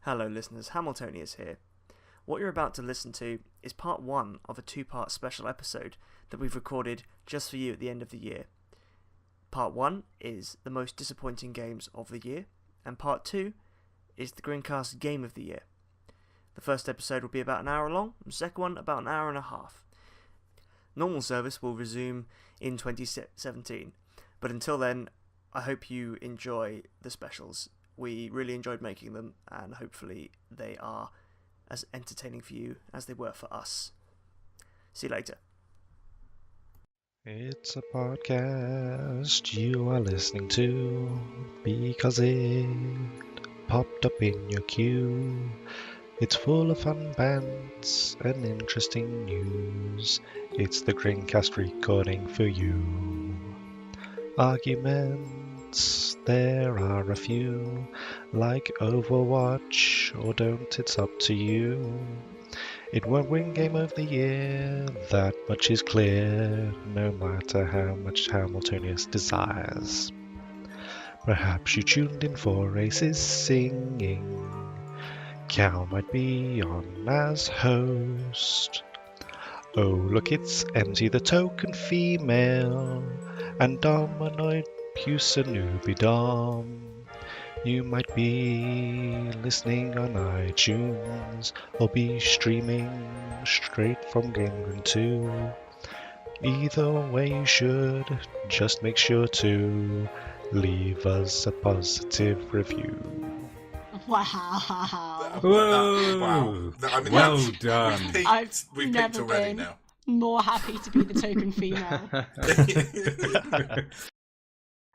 Hello listeners, Hamiltonius here. What you're about to listen to is part 1 of a 2-part special episode that we've recorded just for you at the end of the year. Part 1 is the most disappointing games of the year, and part 2 is the GrinCast Game of the Year. The first episode will be about an hour long, and the second one about an hour and a half. Normal service will resume in 2017, but until then, I hope you enjoy the specials. We really enjoyed making them, and hopefully they are as entertaining for you as they were for us. See you later. It's a podcast you are listening to because it popped up in your queue. It's full of fun bands and interesting news. It's the GrinCast recording for you. Arguments, there are a few, like Overwatch or don't, it's up to you. It won't win Game of the Year, that much is clear, no matter how much Hamiltonius desires. Perhaps you tuned in for Aces singing. Cal might be on as host. Oh, look, it's MZ the token female, and Dominoid Pusanubi Dom. You might be listening on iTunes, or be streaming straight from GameGrin too. Either way you should, just make sure to leave us a positive review. Wow. Whoa! Wow. I mean, Well that's- done. We've never peaked already been now. more happy to be the token female.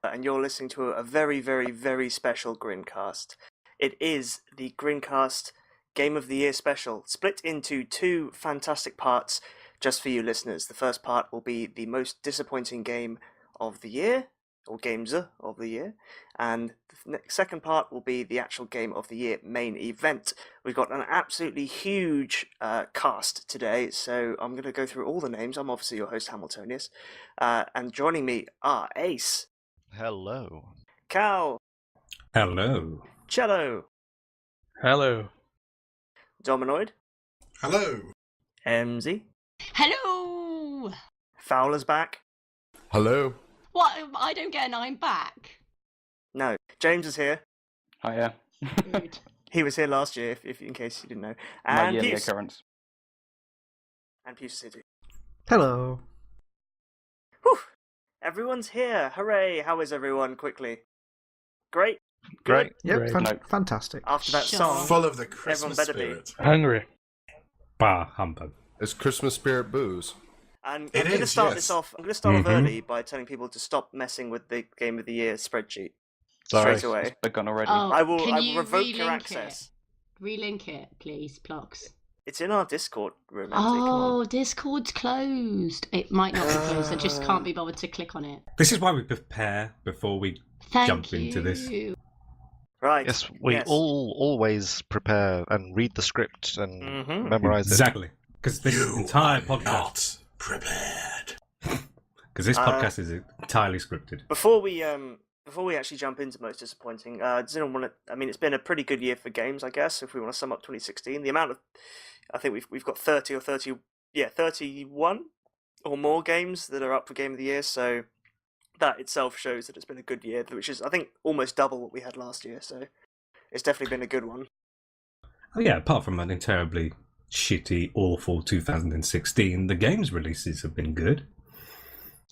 And you're listening to a very, very, very special GrinCast. It is the GrinCast Game of the Year special, split into 2 fantastic parts just for you listeners. The first part will be the most disappointing game of the year, or games of the year, and the second part will be the actual Game of the Year main event. We've got an absolutely huge cast today, so I'm going to go through all the names. I'm obviously your host, Hamiltonius, and joining me are Ace. Hello. Cal, Hello. Cello, Hello. Dominoid, Hello. MZ, Hello! Fowler's back. Hello. What? I don't get an I'm back. No, James is here. Hiya. Rude. He was here last year, if in case you didn't know. My And yearly Puce. occurrence. And Puce City. Hello. Whew! Everyone's here. Hooray! How is everyone? Quickly. Great. Great. Good? Yep, Great. fan- No. fantastic. After that Sure. song, Full of the everyone Christmas better be. spirit. Hungry. Bah humbug. It's Christmas spirit booze. And It I'm going to is, start yes. this off. I'm going to start off Mhm. early by telling people to stop messing with the Game of the Year spreadsheet Sorry. straight away. It's begun already. Oh, I will can you revoke your relink access. It? Relink it, please, Plox. It's in our Discord room. Emily, come on. Oh, Discord's closed. It might not be closed. I just can't be bothered to click on it. This is why we prepare before we Thank jump you. into this. Right. Yes, we all always prepare and read the script and Mhm. memorize it. Exactly. Because this You entire are podcast. not prepared. Because this podcast is entirely scripted. Before we actually jump into most disappointing, does anyone want to? I mean, it's been a pretty good year for games, I guess. If we want to sum up 2016, the amount of, I think we've got 31 or more games that are up for Game of the Year. So that itself shows that it's been a good year, which is I think almost double what we had last year. So it's definitely been a good one. Oh, yeah, apart from an terribly shitty, awful 2016, the games releases have been good.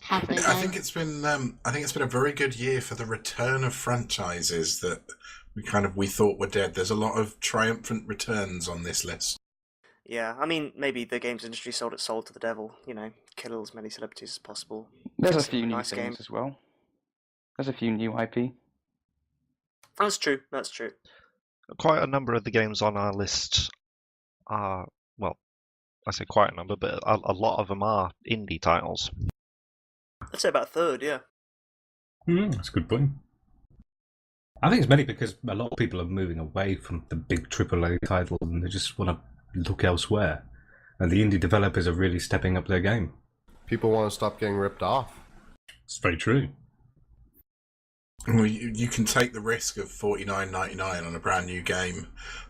Have they? I think it's been a very good year for the return of franchises that we thought were dead. There's a lot of triumphant returns on this list. Yeah, I mean, maybe the games industry sold its soul to the devil. You know, kill as many celebrities as possible. There's a Just few new nice things game. as well. There's a few new IP. That's true. That's true. Quite a number of the games on our list are, well, I say quite a number, but a lot of them are indie titles. I'd say about a third. Yeah. That's a good point. I think it's mainly because a lot of people are moving away from the big AAA titles and they just want to look elsewhere. And the indie developers are really stepping up their game. People want to stop getting ripped off. It's very true. Well, you can take the risk of $49.99 on a brand new game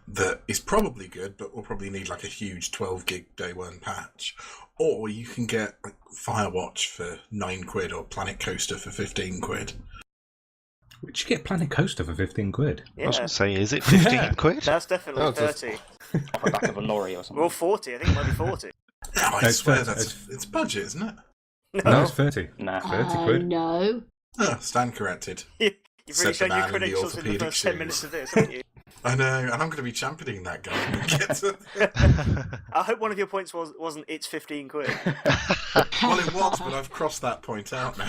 that is probably good, but will probably need like a huge 12 gig day one patch. Or you can get like Firewatch for £9 or Planet Coaster for £15. Would you get Planet Coaster for 15 quid? I was Yeah, going to say, is it 15 quid? that's definitely No, it's just- 30. Off the back of a lorry or something. Or 40, I think it might be 40. No, I It's swear 30. it's budget, isn't it? No, it's 30. Nah. 30 quid. No. Oh, stand corrected. You've Said really the shown your man in the credentials in the orthopaedic first 10 shoes. minutes of this, haven't you? I know, and I'm going to be championing that guy when we get to... I hope one of your points wasn't it's 15 quid. Well, it was, but I've crossed that point out now.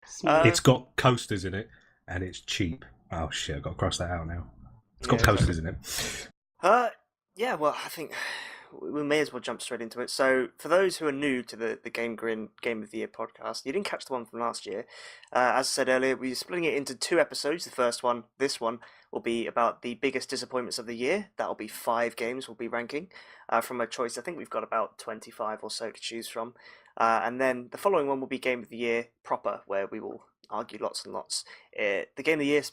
Smart. It's got coasters in it, and it's cheap. Oh shit, I've got to cross that out now. It's got Yeah. coasters in it. Yeah, well, I think we may as well jump straight into it. So, for those who are new to the GameGrin Game of the Year podcast, you didn't catch the one from last year. As I said earlier, we're splitting it into 2 episodes. The first one, this one, will be about the biggest disappointments of the year. That'll be 5 games we'll be ranking from a choice. I think we've got about 25 or so to choose from. And then the following one will be Game of the Year proper, where we will argue lots and lots. The Game of the Year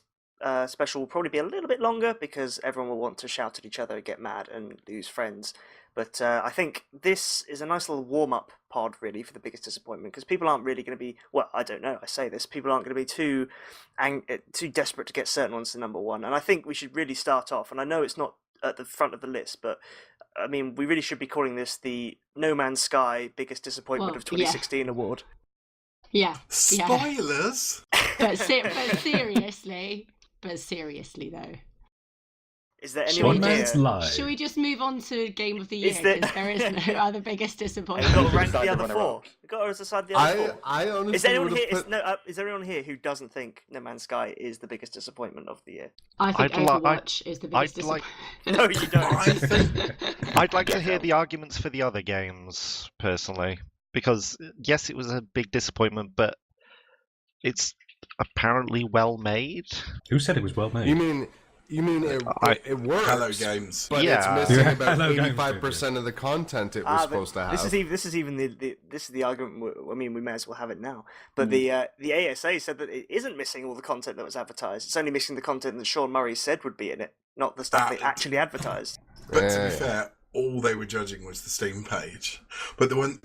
special will probably be a little bit longer because everyone will want to shout at each other, get mad, and lose friends. But I think this is a nice little warm-up pod, really, for the biggest disappointment, because people aren't really going to be, well, I don't know, I say this, people aren't going to be too desperate to get certain ones to number 1. And I think we should really start off, and I know it's not at the front of the list, but I mean, we really should be calling this the No Man's Sky Biggest Disappointment Well, of 2016 award. Yeah. Spoilers? But seriously though. Is there Should anyone we here? Man's Lie. Should we just move on to Game of the Year? Is there- Because there is no other biggest We've got disappointment. to rank the Decide other the 4. runner-up. We've got to decide the other 4. I honestly Is there anyone would here? have put... Is there anyone here who doesn't think No Man's Sky is the biggest disappointment of the year? I think I'd li- Overwatch is the biggest I'd like- disappointment. No, you don't. I think... I'd like to hear the arguments for the other games, personally. Because, yes, it was a big disappointment, but it's apparently well made. Who said it was well made? You mean it works? Hello Games. But Yeah. it's missing Yeah, about Hello Games 85% of the content it was supposed to have. This is even the argument. I mean, we may as well have it now. But the ASA said that it isn't missing all the content that was advertised. It's only missing the content that Sean Murray said would be in it, not the stuff they actually advertised. But to Yeah. be fair, all they were judging was the Steam page. But the one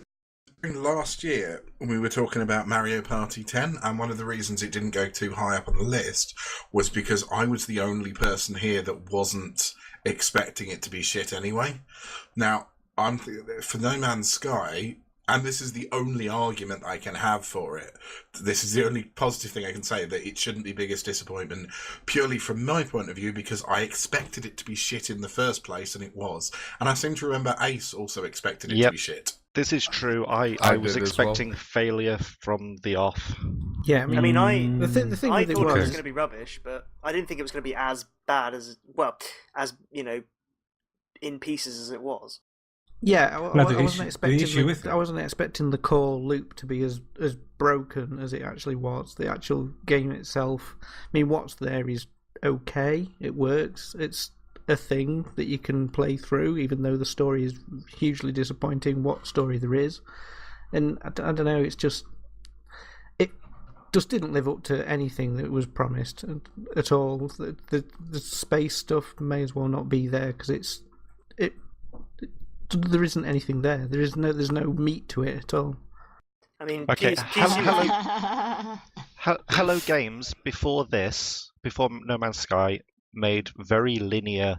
last year, when we were talking about Mario Party 10, and one of the reasons it didn't go too high up on the list was because I was the only person here that wasn't expecting it to be shit anyway. Now, for No Man's Sky, and this is the only argument I can have for it, this is the only positive thing I can say, that it shouldn't be biggest disappointment, purely from my point of view, because I expected it to be shit in the first place, and it was. And I seem to remember Ace also expected it to be shit. This is true. I was did as well. expecting failure from the off. Yeah, I mean, the thing I with it thought it was was, going to be rubbish, but I didn't think it was going to be as bad as in pieces as it was. yeah, No, I the wasn't issue- expecting the issue with it- I wasn't expecting the core loop to be as broken as it actually was. The actual game itself, I mean, what's there is okay. It works. It's a thing that you can play through, even though the story is hugely disappointing. What story there is, and I don't know. It just didn't live up to anything that was promised at all. The space stuff may as well not be there because there isn't anything there. There's no meat to it at all. I mean, Okay, Hello. Hello Games, before No Man's Sky, made very linear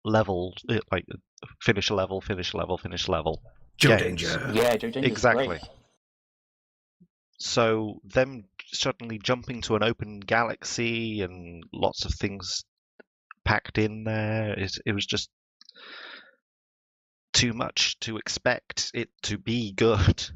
levels, like finish a level, finish a level, finish a level. Joe games. Danger. Yeah, Joe Danger's Exactly. great. So them suddenly jumping to an open galaxy and lots of things packed in there, it was just too much to expect it to be good.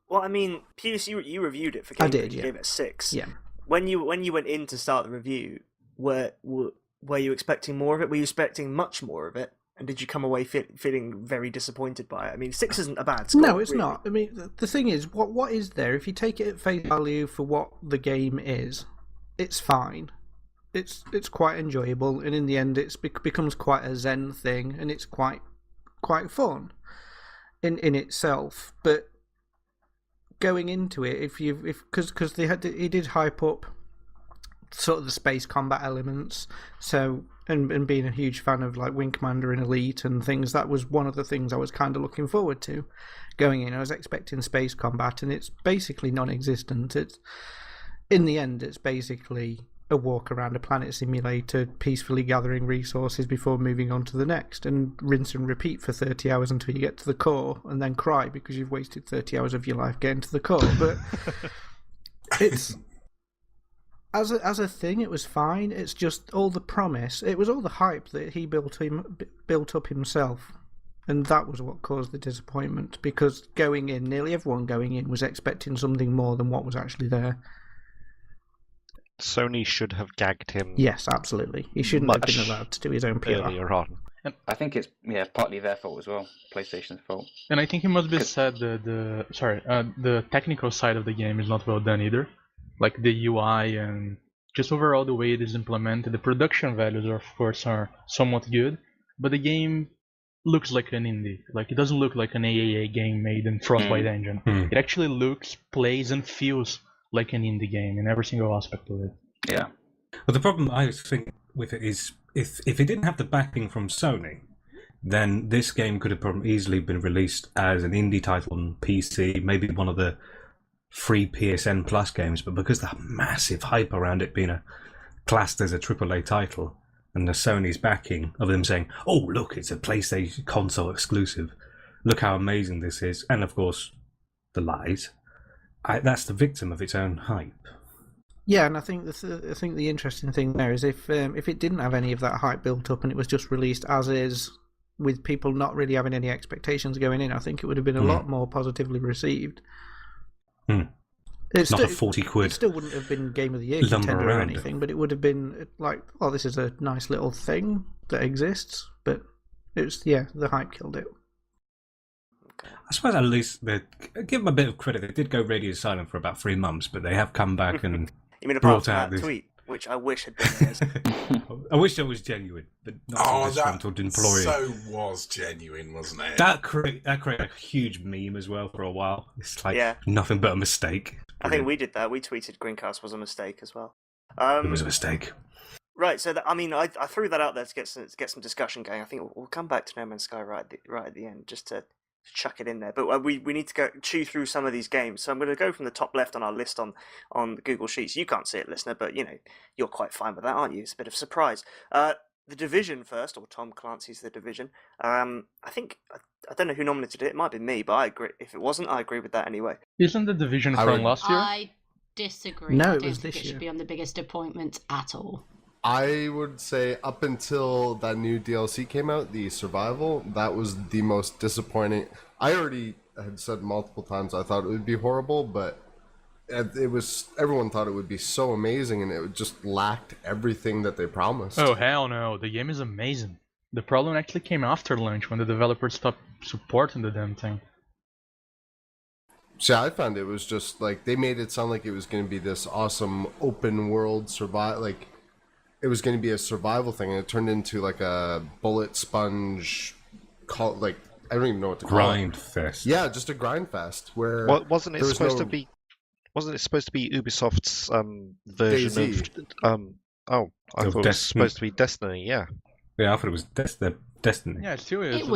Well, I mean, Pius, you reviewed it for I GameGrin. did, You yeah. gave it a 6. Yeah. When you went in to start the review, were you expecting more of it? Were you expecting much more of it? And did you come away feeling very disappointed by it? I mean, 6 isn't a bad score. No, it's really. not. I mean, the thing is, what is there? If you take it at face value for what the game is, it's fine. It's quite enjoyable, and in the end, it becomes quite a zen thing, and it's quite fun in itself. But going into it, because he did hype up sort of the space combat elements, so and being a huge fan of like Wing Commander and Elite and things, that was one of the things I was kind of looking forward to going in. I was expecting space combat, and it's basically non-existent. It's in the end, it's basically a walk around a planet simulator, peacefully gathering resources before moving on to the next, and rinse and repeat for 30 hours until you get to the core, and then cry because you've wasted 30 hours of your life getting to the core. But it's as a thing, it was fine. It's just all the promise. It was all the hype that he built up himself, and that was what caused the disappointment. Because going in, nearly everyone going in was expecting something more than what was actually there. Sony should have gagged him. Yes, absolutely. He shouldn't have been allowed to do his own PR. Earlier on. And I think it's partly their fault as well, PlayStation's fault. And I think it must be said that the technical side of the game is not well done either. Like the UI and just overall the way it is implemented. The production values, of course, are somewhat good, but the game looks like an indie. Like, it doesn't look like an AAA game made in Frostbite engine. It actually looks, plays, and feels like an indie game in every single aspect of it. Yeah. But the problem I think with it is, if it didn't have the backing from Sony, then this game could have probably easily been released as an indie title on PC, maybe one of the free PSN Plus games, but because the massive hype around it being classed as a AAA title, and the Sony's backing of them saying, oh, look, it's a PlayStation console exclusive, look how amazing this is, and of course, the lies, that's the victim of its own hype. Yeah, and I think the interesting thing there is if it didn't have any of that hype built up and it was just released as is, with people not really having any expectations going in, I think it would have been a lot more positively received. It's not a 40 quid. It still wouldn't have been Game of the Year contender or anything, but it would have been like, oh, this is a nice little thing that exists. But it was, the hype killed it. I suppose at least they give them a bit of credit. They did go radio silent for about 3 months, but they have come back and you mean apart from that tweet, which I wish had been theirs. I wish it was genuine, but not disgruntled employee. So was genuine, wasn't it? That created a huge meme as well for a while. It's like nothing but a mistake. I think we did that. We tweeted GrinCast was a mistake as well. It was a mistake. Right, so I threw that out there to get some discussion going. I think we'll come back to No Man's Sky right at the end, just to chuck it in there. But we need to chew through some of these games. So I'm going to go from the top left on our list on the Google Sheets. You can't see it, listener, but you're quite fine with that, aren't you? It's a bit of a surprise. The Division first, or Tom Clancy's The Division. I think I don't know who nominated it. It might be me, but I agree. If it wasn't, I agree with that anyway. Isn't The Division from last year? I disagree. No, I it don't was think this it should year. be on the biggest appointments at all. I would say up until that new DLC came out, the Survival, that was the most disappointing. I already had said multiple times I thought it would be horrible, but it was, everyone thought it would be so amazing, and it just lacked everything that they promised. Oh, hell no. The game is amazing. The problem actually came after launch when the developers stopped supporting the damn thing. See, I found it was just like, they made it sound like it was going to be this awesome open world survival, like it was going to be a survival thing, and it turned into like a bullet sponge, like, I don't even know what to call it. Grind fest. Yeah, just a grind fest where wasn't it supposed to be Ubisoft's version DayZ. of I thought it was supposed to be Destiny, yeah. Yeah, I thought it was Destiny. Yeah, it still is. It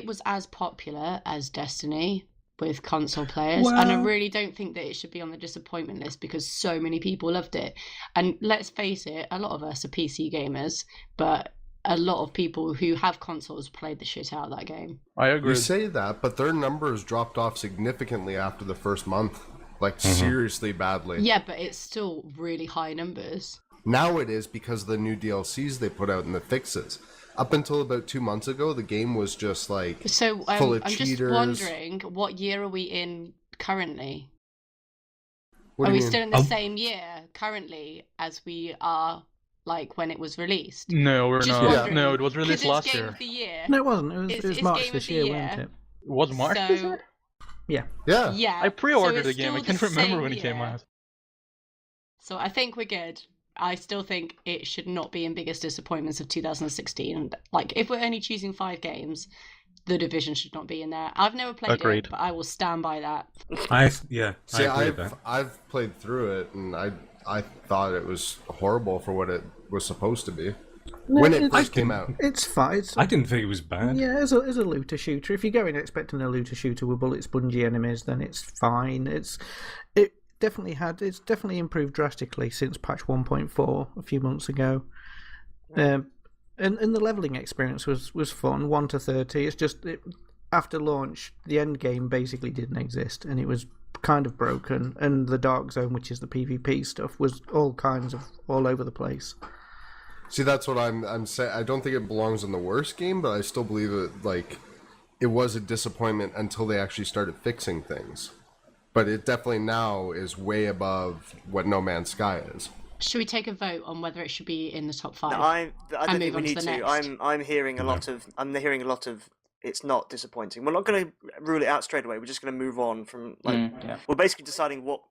was as popular as Destiny with console players, and I really don't think that it should be on the disappointment list because so many people loved it. And let's face it, a lot of us are PC gamers, but a lot of people who have consoles played the shit out of that game. I agree. You say that, but their numbers dropped off significantly after the first month. Like, seriously badly. Yeah, but it's still really high numbers. Now it is because of the new DLCs they put out and the fixes. Up until about 2 months ago, the game was just like full of I'm cheaters. just wondering, what year are we in currently? What are do we you still mean? in the same year currently as we are like when it was released? No, we're Just not. wondering, No, it was released 'cause last it's Game year. of the Year. No, it wasn't. It was It's March Game of this the year, Year. wasn't it? It was March this So year? Yeah. Yeah. yeah, I pre-ordered so the it's game. I still can't the remember same when it came year. out. So I think we're good. I still think it should not be in biggest disappointments of 2016. Like, if we're only choosing 5 games, The Division should not be in there. I've never played Agreed. it, but I will stand by that. I See, agree with that. I've played through it, and I thought it was horrible for what it was supposed to be when it first came out. It's fine. I didn't think it was bad. Yeah, as a looter shooter, if you go in expecting a looter shooter with bullet spongy enemies, then it's fine. It's definitely improved drastically since patch 1.4 a few months ago. And the leveling experience was fun, 1 to 30. It's just after launch, the end game basically didn't exist, and it was kind of broken. And the Dark Zone, which is the PvP stuff, was all over the place. See, that's what I'm saying. I don't think it belongs in the worst game, but I still believe it was a disappointment until they actually started fixing things. But it definitely now is way above what No Man's Sky is. Should we take a vote on whether it should be in the top 5? No, I don't think we need to. Next? I'm hearing a lot of. It's not disappointing. We're not going to rule it out straight away. We're just going to move on from We're basically deciding what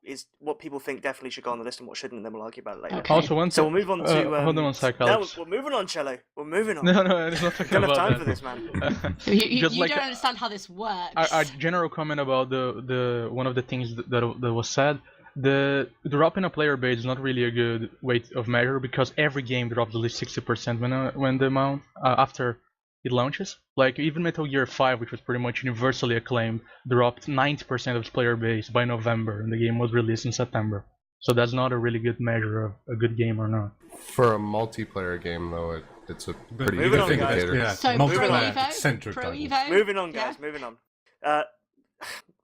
people think definitely should go on the list and what shouldn't, and then we'll argue about it later. Okay. Also, So we'll move on to. hold on one second. No, we're moving on, Cello. We're moving on. No, it's not talking Don't have about time that. for this, man. You Just don't understand how this works. Our general comment about the one of the things that was said. The drop in a player base is not really a good way of measure because every game drops at least 60% when the amount after it launches. Like even Metal Gear 5, which was pretty much universally acclaimed, dropped 90% of its player base by November, and the game was released in September. So that's not a really good measure of a good game or not. For a multiplayer game, though, it's a pretty Moving good on, guys. indicator. Yeah, So Pro multiplayer Evo? centric Pro title. Evo? Moving on, guys. Yeah. Moving on.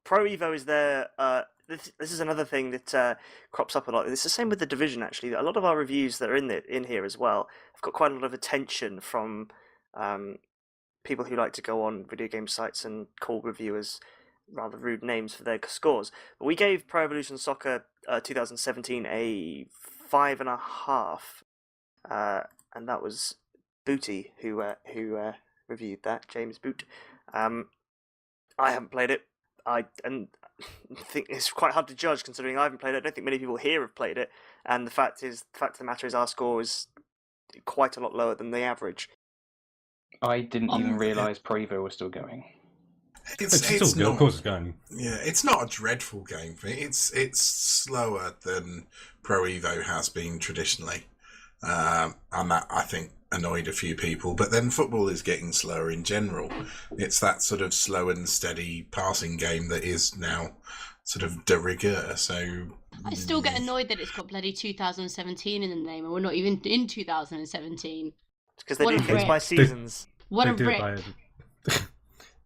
Pro Evo is there. This is another thing that crops up a lot. It's the same with the Division, actually. A lot of our reviews that are in here as well have got quite a lot of attention from people who like to go on video game sites and call reviewers rather rude names for their scores. But we gave Pro Evolution Soccer 2017 a 5.5, and that was Booty who reviewed that, James Boot. I haven't played it. I think it's quite hard to judge considering I haven't played it. I don't think many people here have played it, and the fact of the matter is our score is quite a lot lower than the average. I didn't even realise Pro Evo was still going. It's still good. not, Of course, it's going. Yeah, it's not a dreadful game for me. It's slower than Pro Evo has been traditionally, and that I think annoyed a few people. But then football is getting slower in general. It's that sort of slow and steady passing game that is now sort of de rigueur. So I still get annoyed that it's got bloody 2017 in the name, and we're not even in 2017. Because they What do a things rip. by seasons. What a They do it rip!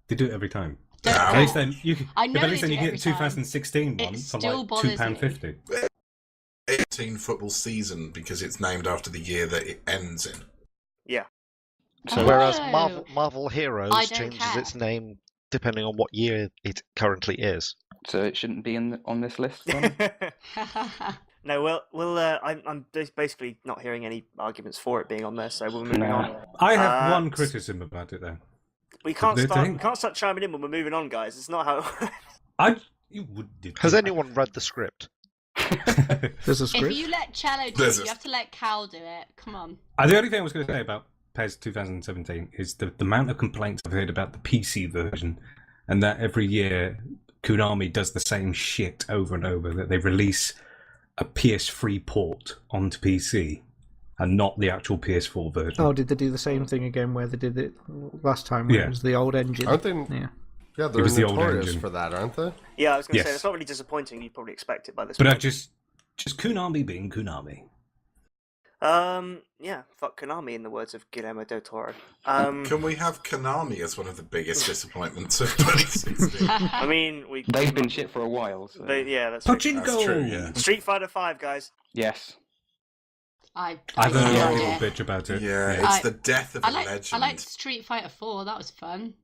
They do it every time. Don't At At care. least then you can. I know At least they then you do get every the time. 2016 one It for still like bothers me. £2.50. 18 football season because it's named after the year that it ends in. Yeah. So Whereas Oh. Marvel Heroes I don't changes care. its name depending on what year it currently is. So it shouldn't be on this list then? No, we'll. I'm basically not hearing any arguments for it being on there, so we're moving on. I have Uh, one criticism about it though. We can't The start. thing- We can't start chiming in when we're moving on, guys. It's not how. Has anyone read the script? There's a If script. you let Cello do There's it, a- you have to let Cal do it. Come on. The only thing I was going to say about PES 2017 is the amount of complaints I've heard about the PC version, and that every year Konami does the same shit over and over, that they release a PS3 port onto PC and not the actual PS4 version. Oh, did they do the same thing again where they did it last time when Yeah. it was the old engine? Aren't they? Yeah. Yeah, they're was the old notorious engine. for that, aren't they? Yeah, I was going to say Yes. it's not really disappointing. You'd probably expect it by this But I point. just Konami being Konami. Yeah, fuck Konami in the words of Guillermo del Toro. Can we have Konami as one of the biggest disappointments of 2016? I mean, They've been shit for a while. So. Yeah, that's true. Pachinko! That's true, yeah. Street Fighter 5, guys. Yes. Oh, I've heard a Yeah. lot of people bitch about it. Yeah, it's I- the death of a I legend. liked Street Fighter 4. That was fun.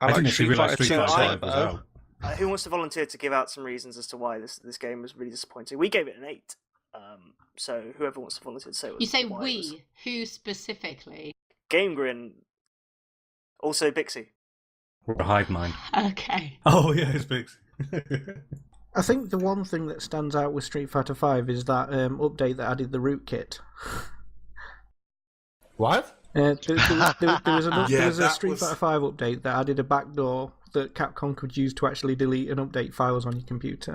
I didn't actually realise Street Fighter 5 was out. Who wants to volunteer to give out some reasons as to why this game was really disappointing? We gave it an 8. So whoever wants to volunteer to say You say why it was. we. Who specifically? GameGrin. Also Bixie. Or Hive Mind. Okay. Oh yeah, it's big. I think the one thing that stands out with Street Fighter 5 is that update that added the rootkit. What? There was a that Street was- Fighter 5 update that added a backdoor that Capcom could use to actually delete and update files on your computer.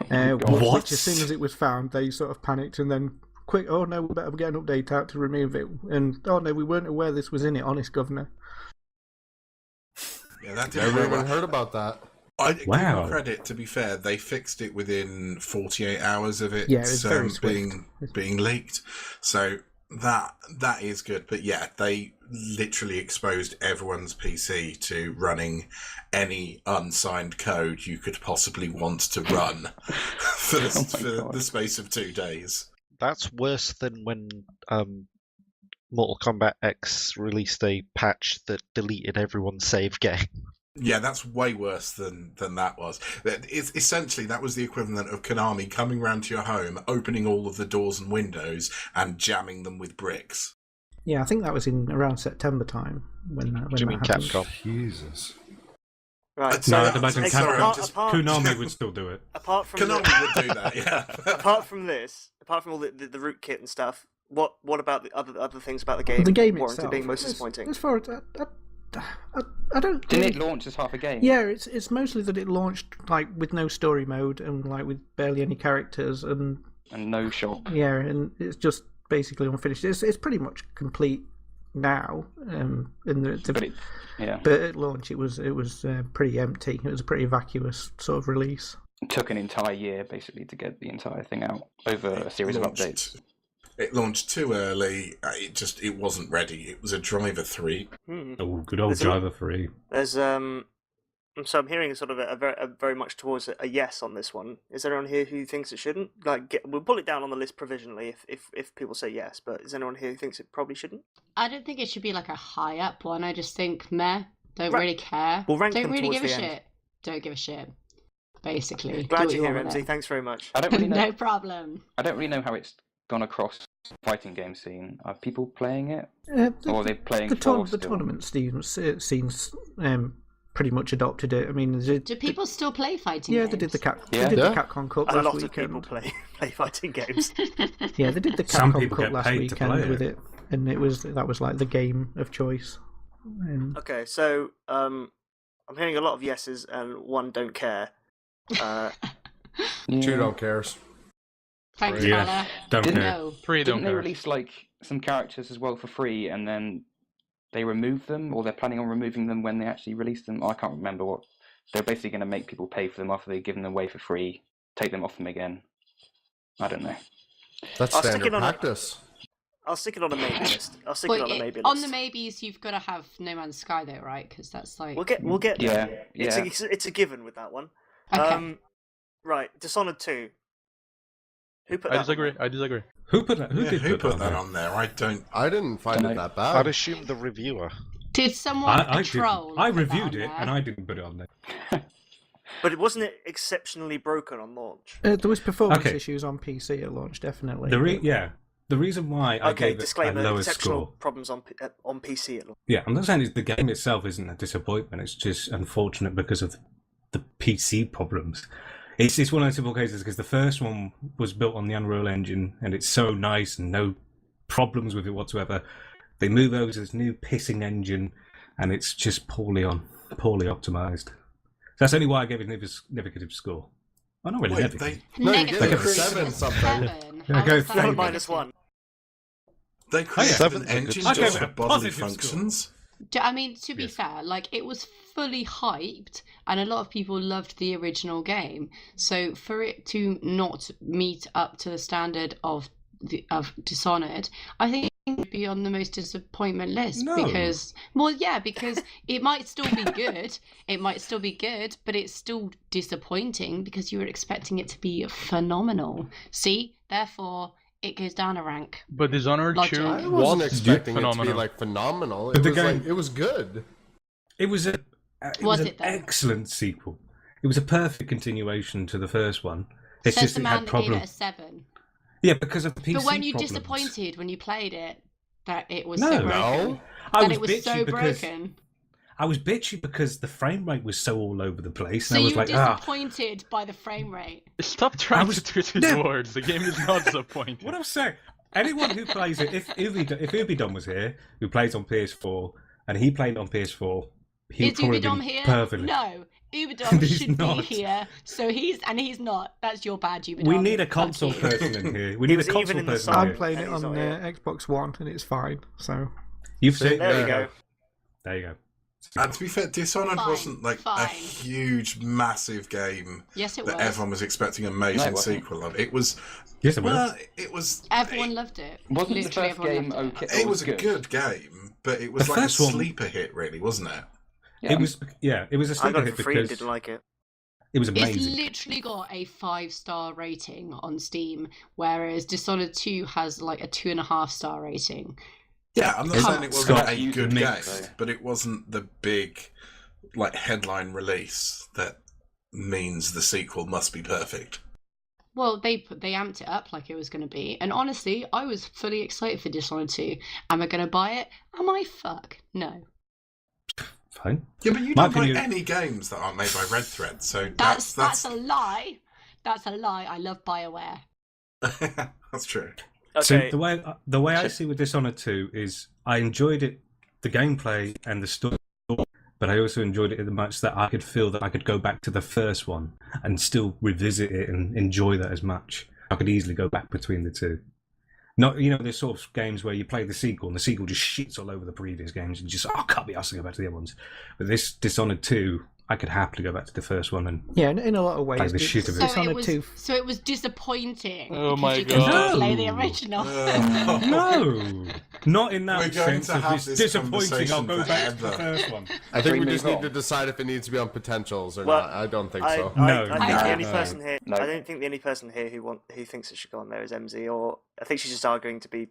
What? Which, as soon as it was found, they sort of panicked and then, quick, oh no, we better get an update out to remove it. And, oh no, we weren't aware this was in it, honest governor. Yeah, that didn't Never work even well. heard about that. I give Wow. them credit, to be fair, they fixed it within 48 hours of it Yeah, it was very swift. being leaked. So that is good. But yeah, they literally exposed everyone's PC to running any unsigned code you could possibly want to run for the space of 2 days. That's worse than when Mortal Kombat X released a patch that deleted everyone's save game. Yeah, that's way worse than that was. It's, essentially, that was the equivalent of Konami coming round to your home, opening all of the doors and windows, and jamming them with bricks. Yeah, I think that was in around September time when Do you mean that happened. Capcom? Jesus. Right. No, I'd imagine Sorry, Capcom, I'm just- Konami would still do it. Apart from Konami would do that, yeah. apart from all the rootkit and stuff, what about the other things about the game? The game warranted itself being most disappointing. As far as I don't. Didn't think- it launch as half a game? Yeah, it's mostly that it launched like with no story mode and like with barely any characters and And no shop. yeah, and it's just basically unfinished. It's pretty much complete now. Yeah. But at launch it was pretty empty. It was a pretty vacuous sort of release. It took an entire year basically to get the entire thing out over a series of updates. It launched too early. It wasn't ready. It was a Driver 3. Oh, good old There's a- Driver 3. There's so I'm hearing sort of a very much towards a yes on this one. Is there anyone here who thinks it shouldn't? We'll pull it down on the list provisionally if people say yes. But is anyone here who thinks it probably shouldn't? I don't think it should be like a high up one. I just think meh. Don't really care. We'll rank don't them really towards give a the end. shit. Don't give a shit. Basically. Do Glad what you're you here, want with MZ. it. Thanks very much. I don't really know. No problem. I don't really know how it's gone across the fighting game scene. Are people playing it, The or are they playing the Four the still? tournament scenes pretty much adopted it. I mean, Do people still play fighting yeah, games? they did the Yeah. the Yeah. Capcom Cup A last lot weekend. of people play fighting games. Yeah, they did the Some Capcom people Cup get last paid to weekend play with it. it, and that was like the game of choice. Okay, so I'm hearing a lot of yeses and one don't care. Yeah. 2 don't cares. Thanks, Yeah. fella. Don't Didn't care. No. 3 don't Didn't they care. release like some characters as well for free, and then they removed them, or they're planning on removing them when they actually release them? I can't remember what. They're basically going to make people pay for them after they give them away for free, take them off them again. I don't know. That's I'll stick standard it on a- practice. I'll stick it on a maybe list. I'll stick it on a maybe list. On the maybes, you've got to have No Man's Sky though, right? Because that's like. We'll get there. Yeah, It's a given with that one. Okay. Right, Dishonored 2. Who put that I on disagree. there? I disagree. Who put that? Who Yeah, did who put that that on? on there? I don't. I didn't find Dunno. it that I'd bad. assume the reviewer. Did someone I a troll? didn't. I put that reviewed on it there? and I didn't put it on there. But it wasn't exceptionally broken on launch. There was performance Okay. issues on PC at launch, definitely. The reason why I Okay, gave it a disclaimer: lower exceptional score. problems on PC at launch. Yeah, I'm not saying the game itself isn't a disappointment. It's just unfortunate because of the PC problems. It's one of those simple cases because the first one was built on the Unreal Engine and it's so nice and no problems with it whatsoever. They move over to this new pissing engine and it's just poorly optimized. So that's only why I gave it a negative score. Well, not really Wait, negative. No, you Negative gave it three 7 was something. 7. Yeah, How go was that three. Seven negative? minus one. They created Seven's an a good engine score. just Okay, for a bodily positive score. functions. I mean, to be fair, like it was fully hyped, and a lot of people loved the original game. So for it to not meet up to the standard of Dishonored, I think it would be on the most disappointment list No. because it might still be good. It might still be good, but it's still disappointing because you were expecting it to be phenomenal. See, therefore, it goes down a rank. But Dishonored Logic. 2 I wasn't was expecting it to phenomenal. be like phenomenal. But It the was game- like it was good. It was an Was it, though? excellent sequel. It was a perfect continuation to the first one. It's Says just the it man had that gave it a problems. 7. Yeah, because of the PC But when you problems. disappointed when you played it that it was No. so broken, No. I that was it was bitchy so because broken, I was bitchy because the frame rate was so all over the place, so and I you was were like, ah. disappointed by the frame rate. Stop trying was- to twist his No. words. The game is not disappointing. What I'm saying, anyone who plays it, if Ubidom was here, who plays on PS4, and he played on PS4, he'd Is probably Ubidom been here? perfectly. No. Ubidom He's should not. be here. So he's not. That's your bad, Ubidom. We need a Fuck console you. person in here. We He need a was even console in the person. song. I'm In here. playing it And he's on not here. Xbox One, and it's fine. So You've seen. There you go. There you go. And to be fair, Dishonored Fine, wasn't like a fine. huge, massive game Yes, it that was. everyone was expecting an No, it amazing wasn't. sequel of. It was, Yes, it well, will. it was. Everyone loved it. Wasn't the Literally first everyone game loved it. okay? It was a good game, but it was The like a first one- sleeper hit, really, wasn't it? Yeah, It was. Yeah, it was a I sleeper got it hit for free and because didn't like it. it was It's amazing. literally got a 5-star rating on Steam, whereas Dishonored 2 has like a 2.5-star rating. Yeah, I'm not Come saying it on. wasn't Scott, a you good mix. game, but it wasn't the big, like, headline release that means the sequel must be perfect. Well, they amped it up like it was going to be, and honestly, I was fully excited for Dishonored 2. Am I going to buy it? Am I? Fuck no. Fine. Yeah, but you My don't buy opinion- any games that aren't made by Red Thread, so That's that's a lie. That's a lie. I love BioWare. that's true. So Okay. the way I see with Dishonored 2 is I enjoyed it, the gameplay and the story, but I also enjoyed it in much that I could feel that I could go back to the first one and still revisit it and enjoy that as much. I could easily go back between the two. Not, there's sort of games where you play the sequel and the sequel just shits all over the previous games and just, can't be asked to go back to the other ones. But this Dishonored 2, I could happily go back to the first one and yeah, in a lot of ways, Play the shit of it. Dishonored 2. So it was disappointing. Oh because my you couldn't God. play the original. no, not in that We're going sense to of have it's this disappointing. I'll go conversation back to the forever. first one. I think we we just move need on? to decide if it needs to be on potentials or Well, not. I don't think I so. No, think the only no. person here. No. I don't think the only person here who thinks it should go on there is MZ, or I think she's just arguing to be.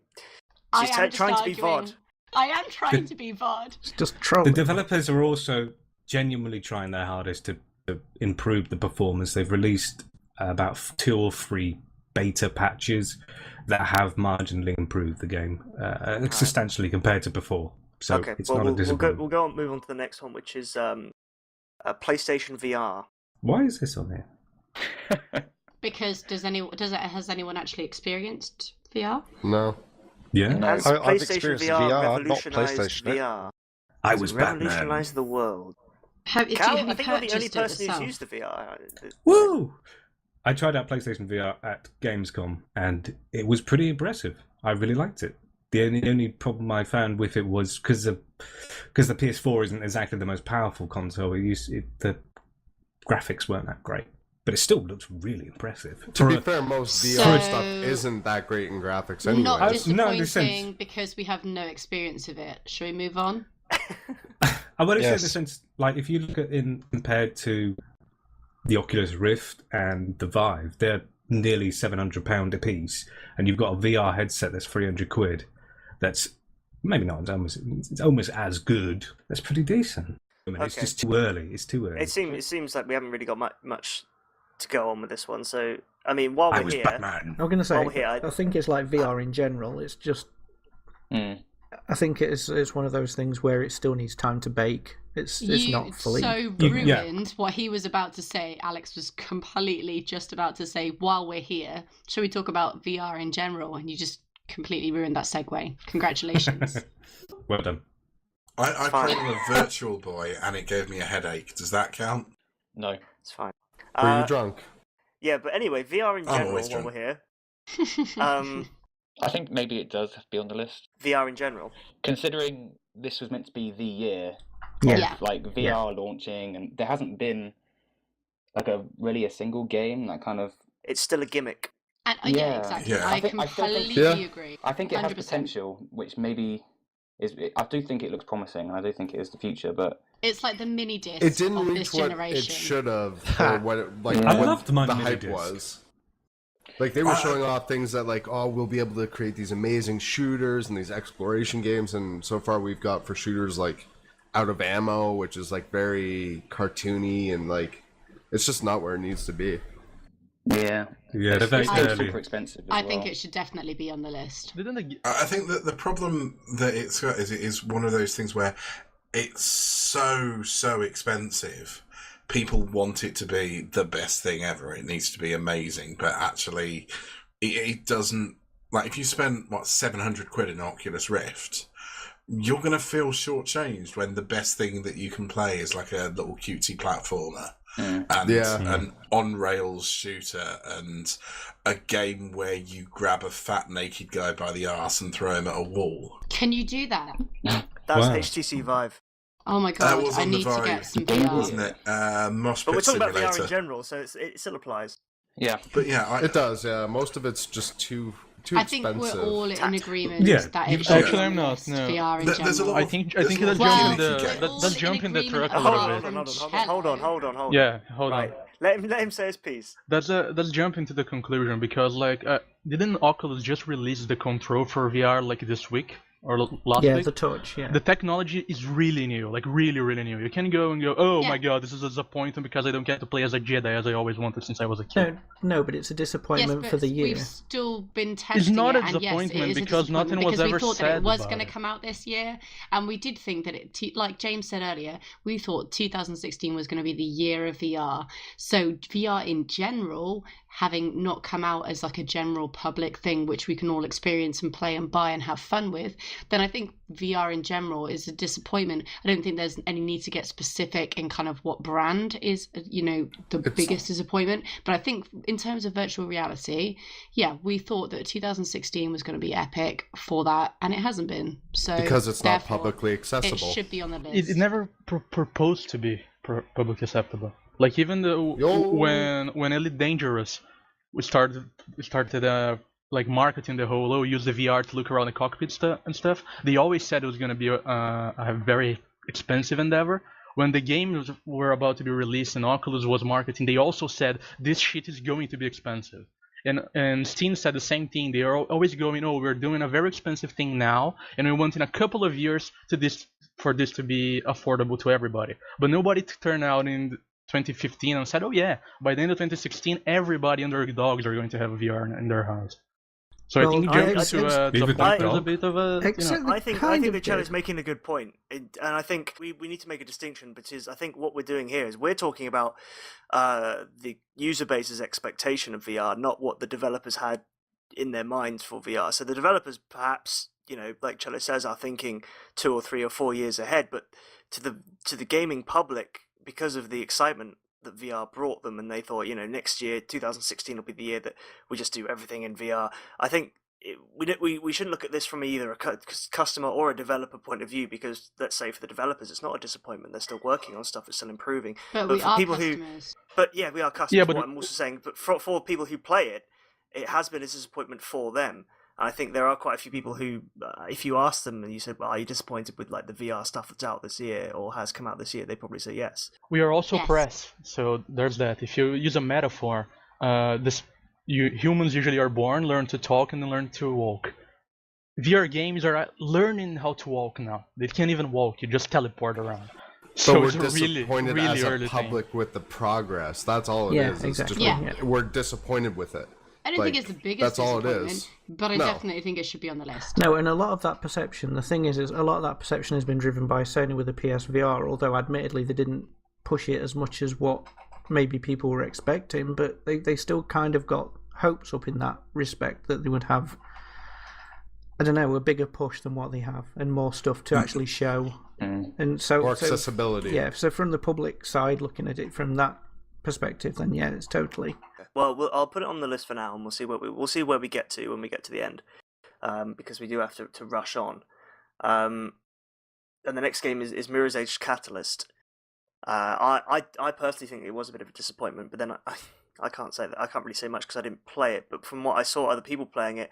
I She's am just trying to be arguing. VOD. I am trying to be VOD. It's just The trolling. developers are also genuinely trying their hardest to improve the performance. They've released about 2 or 3 beta patches that have marginally improved the game substantially compared to before. So Okay, it's well not a we'll disappointment. go on, move on to the next one, which is PlayStation VR. Why is this on here? Because has anyone actually experienced VR? No. Yeah, No. Has I've PlayStation experienced VR VR, not revolutionized PlayStation it. VR? I Has was it Batman. revolutionized the world. Have Cal, you I think you're the only purchased it person who's yourself? used the VR. Woo! I tried out PlayStation VR at Gamescom, and it was pretty impressive. I really liked it. The only problem I found with it was because the PS4 isn't exactly the most powerful console. The graphics weren't that great, but it still looks really impressive. To For be a- fair, most So- VR stuff isn't that great in graphics anyway. Not no, in disappointing the sense- because we have no experience of it. Shall we move on? I want to say in Yes. the sense, like if you look at compared to the Oculus Rift and the Vive, they're nearly £700 a piece, and you've got a VR headset that's £300. That's maybe not. It's almost as good. That's pretty decent. I mean, it's Okay. just too early. It's too early. It seems like we haven't really got much to go on with this one. So I mean, while I we're was here, Batman. I'm going to say, Well, here, I think it's like VR in general. It's just, Mm. I think it's one of those things where it still needs time to bake. It's You not fully. so Yeah. ruined what he was about to say. Alex was completely just about to say, while we're here, shall we talk about VR in general? And you just completely ruined that segue. Congratulations. Well done. I Fine. played on a Virtual Boy and it gave me a headache. Does that count? No. it's fine. Were you drunk? Yeah, but anyway, VR in I'm general. always While drunk. we're here, I think maybe it does have to be on the list. VR in general. Considering this was meant to be the year Yeah. of Yeah. like VR launching, and there hasn't been like a single game that kind of. It's still a gimmick. And, yeah, Yeah. exactly. Yeah. I I still think- completely Yeah. agree. I think it has 100%. potential, which maybe is. I do think it looks promising, and I do think it is the future. But It's like the mini disc It didn't of reach this what generation. it should have, or what it, like I what loved my the mini hype disc. was. Like they were showing off things that like, oh, we'll be able to create these amazing shooters and these exploration games, and so far we've got for shooters like Out of Ammo, which is like very cartoony and like it's just not where it needs to be. Yeah, yeah, they're very it's still early. super expensive. I think it should definitely be on the list. Didn't the, I think that the problem that it's got is it is one of those things where it's so expensive. People want it to be the best thing ever. It needs to be amazing, but actually, it doesn't Like, if you spend, 700 quid in Oculus Rift, you're going to feel shortchanged when the best thing that you can play is like a little cutesy platformer. And an on-rails shooter and a game where you grab a fat naked guy by the arse and throw him at a wall. Can you do that? That's HTC Vive. Oh my god, was I on the need to get Vive, some VR. wasn't it? Mosh But we're Pit talking about Simulator. VR in general, so it still applies. Yeah. But yeah, It does, yeah. Most of it's just too I think expensive. we're all in agreement Yeah. that it Actually, should be I'm not, list, no. VR in general. There's a lot I of- think there's it a does lot of jump in unique the games. that does jump in the truck a Hold little on, bit. hold on. Yeah, hold on. Right. Let him say his piece. Let's jump into the conclusion because didn't Oculus just release the control for VR like this week or last Yeah, week? the touch, yeah. The technology is really new, like really, really new. You can go and go, oh Yeah. my god, this is a disappointment because I don't get to play as a Jedi as I always wanted since I was a kid. No, but it's a disappointment yes, for but the year. we've still been testing It's not it, a and yes, it disappointment is a because disappointment nothing was because we ever thought that said it was about going to it. come out this year, and we did think that like James said earlier, we thought 2016 was going to be the year of VR. So VR in general, having not come out as like a general public thing which we can all experience and play and buy and have fun with, then I think VR in general is a disappointment. I don't think there's any need to get specific in kind of what brand is, the biggest disappointment. But I think in terms of virtual reality, yeah, we thought that 2016 was going to be epic for that, and it hasn't been. So Because it's not therefore, publicly accessible. it should be on the list. It never proposed to be publicly acceptable. Like even when Elite Dangerous we started like marketing the whole use the VR to look around the cockpit and stuff. They always said it was going to be a very expensive endeavor. When the games were about to be released and Oculus was marketing, they also said this shit is going to be expensive. And Steam said the same thing. They are always going, oh, we're doing a very expensive thing now, and we want in a couple of years for this to be affordable to everybody. But nobody turned out in 2015 and said, oh yeah, by the end of 2016, everybody and their dogs are going to have VR in their house. So I think jumping to disappointment is a bit of a... I think the chat is making a good point. And I think we need to make a distinction because I think what we're doing here is we're talking about the user base's expectation of VR, not what the developers had in their minds for VR. So the developers perhaps, like Cello says, are thinking 2 or 3 or 4 years ahead, but to the gaming public, because of the excitement that VR brought them, and they thought, next year, 2016 will be the year that we just do everything in VR. I think we shouldn't look at this from either a customer or a developer point of view, because let's say for the developers, it's not a disappointment. They're still working on stuff. It's still improving. But we for are people customers. we are customers. Yeah, but what I'm also saying, but for people who play it, it has been a disappointment for them. I think there are quite a few people who, if you ask them and you said, well, are you disappointed with like the VR stuff that's out this year or has come out this year, they probably say yes. We are also press, so there's that. If you use a metaphor, humans usually are born, learn to talk, and then learn to walk. VR games are learning how to walk now. They can't even walk, you just teleport around. So we're disappointed really as a early public thing. with the progress. That's all it is. Exactly. It's just we're disappointed with it. I don't think it's the biggest that's all it disappointment, is. but I definitely think it should be on the list. No, and a lot of that perception, the thing is a lot of that perception has been driven by Sony with the PSVR, although admittedly they didn't push it as much as what maybe people were expecting, but they still kind of got hopes up in that respect that they would have, I don't know, a bigger push than what they have and more stuff to actually show. And so more accessibility. So from the public side, looking at it from that perspective, then yeah, it's totally... Well, I'll put it on the list for now, and we'll see where we get to when we get to the end, because we do have to rush on. And the next game is Mirror's Edge Catalyst. I personally think it was a bit of a disappointment, but then I can't say that. I can't really say much because I didn't play it. But from what I saw other people playing it,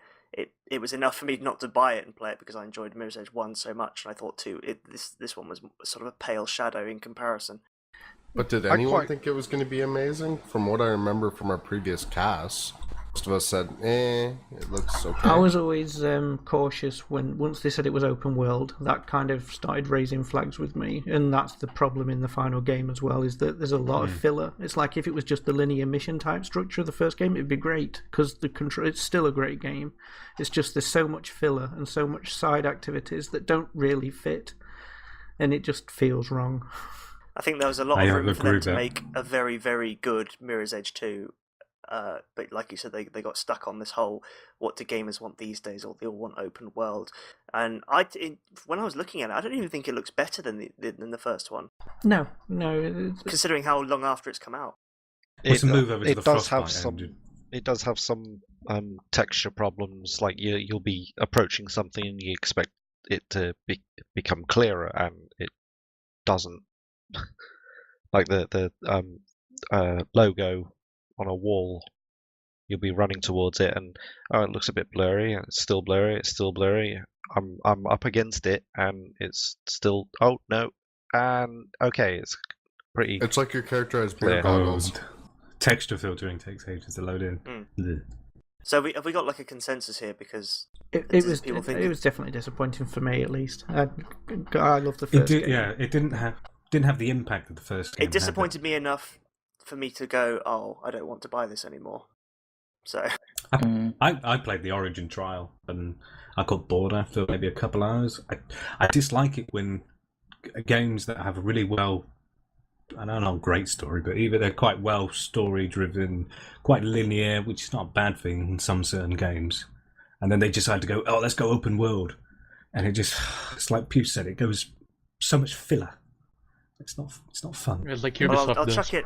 it was enough for me not to buy it and play it because I enjoyed Mirror's Edge 1 so much, and I thought this one was sort of a pale shadow in comparison. But did anyone think it was going to be amazing? From what I remember from our previous casts, most of us said, it looks okay. I was always cautious once they said it was open world. That kind of started raising flags with me, and that's the problem in the final game as well, is that there's a lot of filler. It's like if it was just the linear mission type structure of the first game, it'd be great, because it's still a great game. It's just there's so much filler and so much side activities that don't really fit, and it just feels wrong. I think there was a lot of room for them to make a very, very good Mirror's Edge 2. but like you said, they got stuck on this whole what do gamers want these days, or they all want open world. And when I was looking at it, I don't even think it looks better than the first one. No. Considering how long after it's come out. What's the move over to the does have Frostbite some. engine? It does have some texture problems. Like you'll be approaching something and you expect it to become clearer, and it doesn't. Like the logo on a wall, you'll be running towards it, and it looks a bit blurry. It's still blurry. It's still blurry. I'm up against it, and it's still. Oh no! And okay, it's pretty. It's like your character has Clear. beer goggles. Texture filtering takes ages to load in. Ugh. So have we got like a consensus here? Because it was definitely disappointing for me, at least. I love the first game. Yeah, it didn't have the impact of the first game. It disappointed me enough for me to go, oh, I don't want to buy this anymore. So I played the Origin trial and I got bored after maybe a couple hours. I dislike it when games that have a really well, I don't know, great story, but either they're quite well story driven, quite linear, which is not a bad thing in some certain games, and then they decide to go, oh, let's go open world, and it's like Pew said, it goes so much filler. It's not fun. It's like Ubisoft I'll does. chuck it.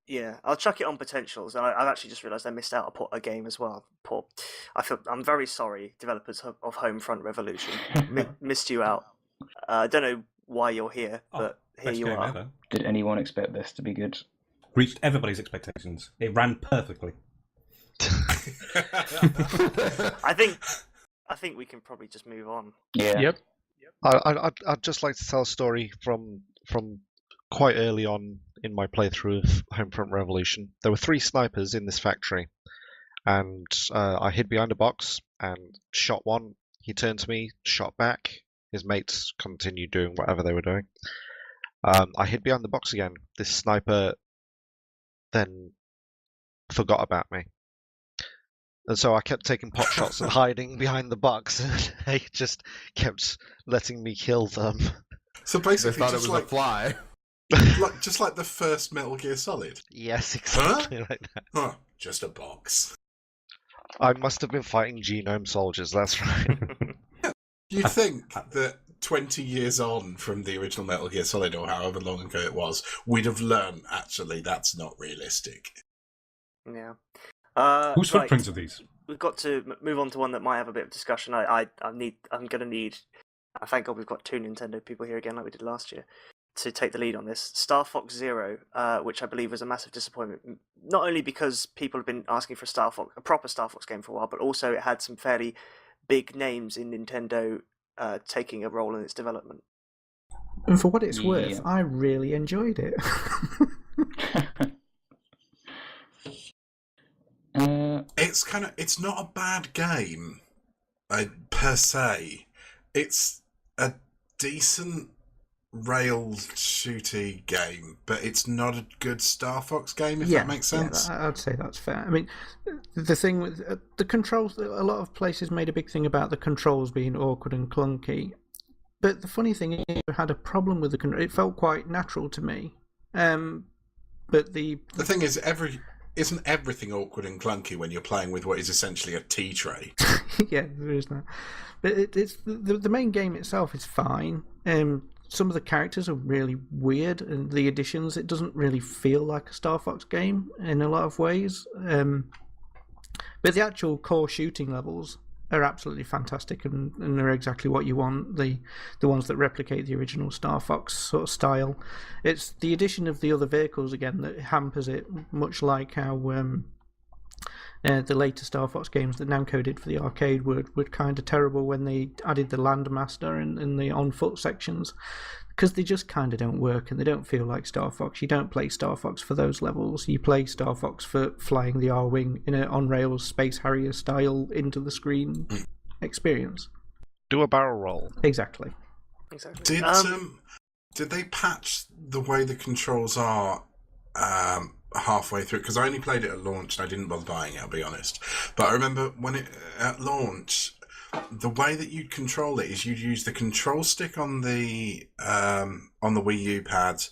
Yeah, I'll chuck it on potentials, and I've actually just realised I missed out a game as well. I'm very sorry, developers of Homefront Revolution, missed you out. I don't know why you're here, but here you are. Ever. Did anyone expect this to be good? Reached everybody's expectations. It ran perfectly. I think we can probably just move on. Yeah. Yep. I'd just like to tell a story from quite early on in my playthrough of Homefront Revolution. There were 3 snipers in this factory, and I hid behind a box and shot one. He turned to me, shot back. His mates continued doing whatever they were doing. I hid behind the box again. This sniper then forgot about me. And so I kept taking pot shots and hiding behind the box, and they just kept letting me kill them. So They basically, thought it just was a fly. just like the first Metal Gear Solid. Yes, exactly like that. Huh, just a box. I must have been fighting genome soldiers, that's right. You think that 20 years on from the original Metal Gear Solid, or however long ago it was, we'd have learned, actually, that's not realistic. Yeah. Whose footprints are these? We've got to move on to one that might have a bit of discussion. I'm gonna need. Thank God we've got 2 Nintendo people here again, like we did last year, to take the lead on this. Star Fox Zero, which I believe was a massive disappointment, not only because people have been asking for a proper Star Fox game for a while, but also it had some fairly big names in Nintendo taking a role in its development. And for what it's worth, I really enjoyed it. It's not a bad game, per se. It's a decent rail shooty game, but it's not a good Star Fox game, if that makes sense. Yeah, I'd say that's fair. I mean, the thing with the controls, a lot of places made a big thing about the controls being awkward and clunky. But the funny thing is, I had a problem with the control. It felt quite natural to me. But the thing is, isn't everything awkward and clunky when you're playing with what is essentially a tea tray? Yeah, there is that. But it's the main game itself is fine. Some of the characters are really weird, and the additions, it doesn't really feel like a Star Fox game in a lot of ways. But the actual core shooting levels are absolutely fantastic, and they're exactly what you want. The ones that replicate the original Star Fox sort of style. It's the addition of the other vehicles again that hampers it, much like how the later Star Fox games that Namco did for the arcade were kind of terrible when they added the Landmaster in the on-foot sections, because they just kind of don't work and they don't feel like Star Fox. You don't play Star Fox for those levels. You play Star Fox for flying the R-Wing in an on-rails Space Harrier style into the screen experience. Do a barrel roll. Exactly. Did they patch the way the controls are halfway through? Because I only played it at launch and I didn't bother buying it, I'll be honest. But I remember when at launch, the way that you'd control it is you'd use the control stick on the Wii U pad,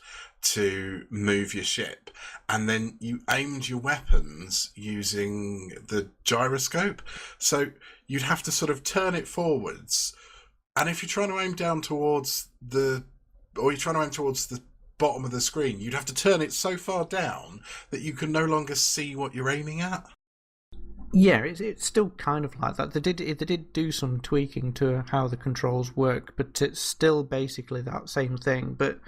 to move your ship, and then you aimed your weapons using the gyroscope. So you'd have to sort of turn it forwards, and if you're trying to aim down towards the bottom of the screen, you'd have to turn it so far down that you can no longer see what you're aiming at. Yeah, it's still kind of like that. They did do some tweaking to how the controls work, but it's still basically that same thing. But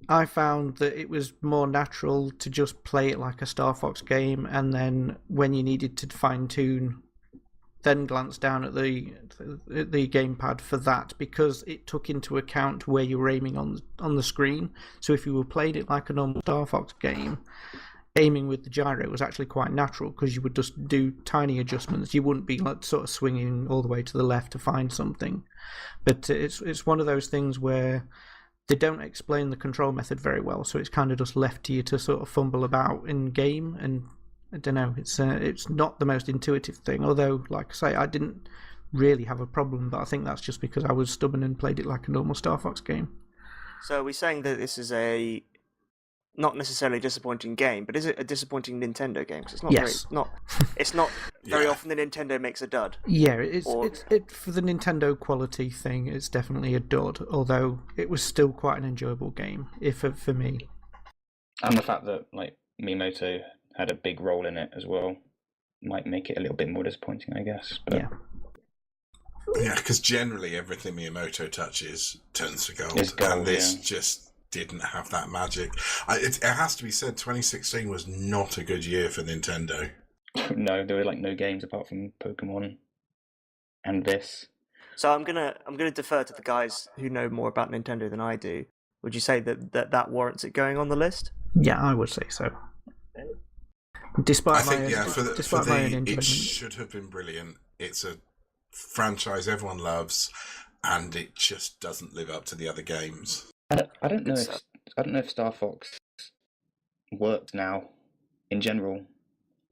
I found that it was more natural to just play it like a Star Fox game, and then when you needed to fine-tune, then glance down at the gamepad for that, because it took into account where you were aiming on the screen. So if you were playing it like a normal Star Fox game, aiming with the gyro was actually quite natural, because you would just do tiny adjustments. You wouldn't be like sort of swinging all the way to the left to find something. But it's one of those things where they don't explain the control method very well, so it's kind of just left to you to sort of fumble about in game. And I don't know, it's not the most intuitive thing. Although, like I say, I didn't really have a problem, but I think that's just because I was stubborn and played it like a normal Star Fox game. So are we saying that this is a not necessarily a disappointing game, but is it a disappointing Nintendo game? 'Cause it's not Yes. it's not very Yeah. often that Nintendo makes a dud. Yeah, it's Or- for the Nintendo quality thing, it's definitely a dud, although it was still quite an enjoyable game, for me. And the fact that like Miyamoto had a big role in it as well might make it a little bit more disappointing, I guess. But Yeah. Yeah, because generally everything Miyamoto touches turns to gold, It's gold, and this yeah. just didn't have that magic. It has to be said, 2016 was not a good year for Nintendo. no, there were like no games apart from Pokemon and this. So I'm gonna defer to the guys who know more about Nintendo than I do. Would you say that warrants it going on the list? Yeah, I would say so. Despite I think, my yeah, for despite my own it enjoyment. should have been brilliant. It's a franchise everyone loves, and it just doesn't live up to the other games. I don't know Good if stuff. Star Fox works now in general,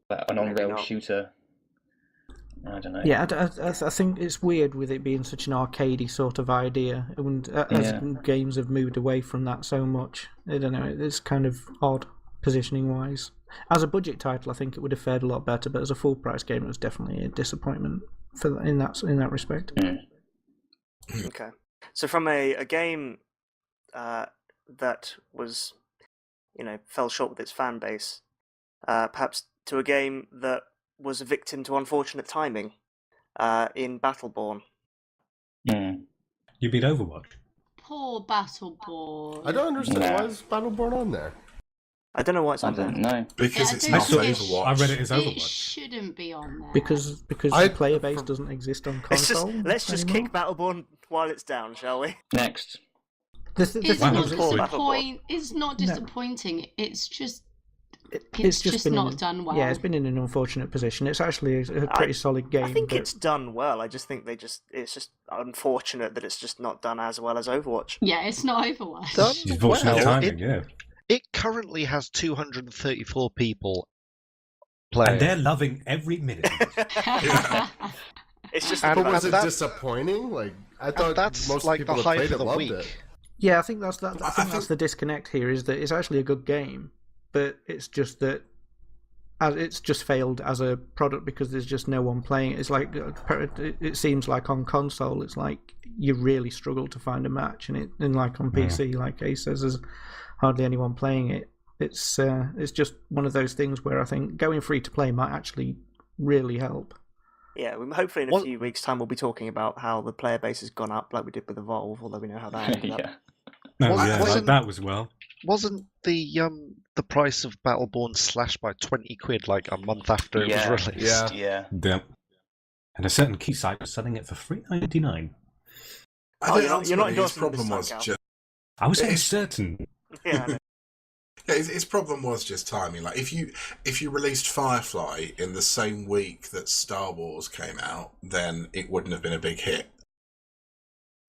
like an Maybe on-rail not. shooter. I don't know. Yeah, I think it's weird with it being such an arcadey sort of idea, and as games have moved away from that so much, I don't know, it's kind of odd positioning-wise. As a budget title, I think it would have fared a lot better, but as a full-price game, it was definitely a disappointment in that respect. Okay. So from a game that was, fell short with its fan base, perhaps to a game that was a victim to unfortunate timing in Battleborn. You beat Overwatch. Poor Battleborn. I don't understand Yeah. why is Battleborn on there. I don't know why it's I on there. don't know. Because I it's don't not think it Overwatch. I read it as It Overwatch. shouldn't be on there. Because I- the player base doesn't exist on console. Let's just anymore. kick Battleborn while it's down, shall we? Next. The It's thing not is, Battleborn. It's not No. disappointing. It's just it's just been not done well. Yeah, it's been in an unfortunate position. It's actually a pretty solid game. I think but it's done well. I just think it's just unfortunate that it's just not done as well as Overwatch. Yeah, it's not Overwatch. Done Unfortunate well. timing, yeah. It currently has 234 people playing. And they're loving every minute of it. It's just And the But was it that- disappointing? Like I And thought that's most like people the that hype played of it the loved week. it. Yeah, I think that's that. I I think that's think- the disconnect here, is that it's actually a good game, but it's just that it's just failed as a product because there's just no one playing it. It's like it seems like on console, it's like you really struggle to find a match, and like on PC, like Ace says, there's hardly anyone playing it. It's just one of those things where I think going free to play might actually really help. Yeah, hopefully in a What- few weeks' time we'll be talking about how the player base has gone up, like we did with Evolve, although we know how that ended up. yeah. No, Wasn't- yeah, wasn't- that was well. Wasn't the price of Battleborn slashed by 20 quid like a month after it Yeah. was released? Yeah. Yeah. Yeah. And a certain key site was selling it for $3.99. I Oh, think you're not ultimately his endorsing problem this was site, Cal. just I was saying It's- certain. Yeah, I know. yeah, his problem was just timing. Like if you released Firefly in the same week that Star Wars came out, then it wouldn't have been a big hit.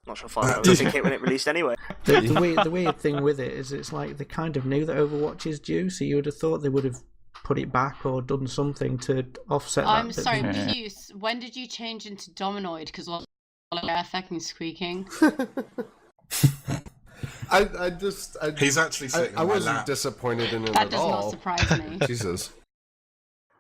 Not sure if I was a big hit when it released anyway. The weird thing with it is it's like they kind of knew that Overwatch is due, so you would have thought they would have put it back or done something to offset that. I'm but sorry, they- Puce, when did you change into Dominoid? Because they're fucking squeaking. He's actually sitting I on my wasn't lap. disappointed in it That at does all. not surprise me. Jesus.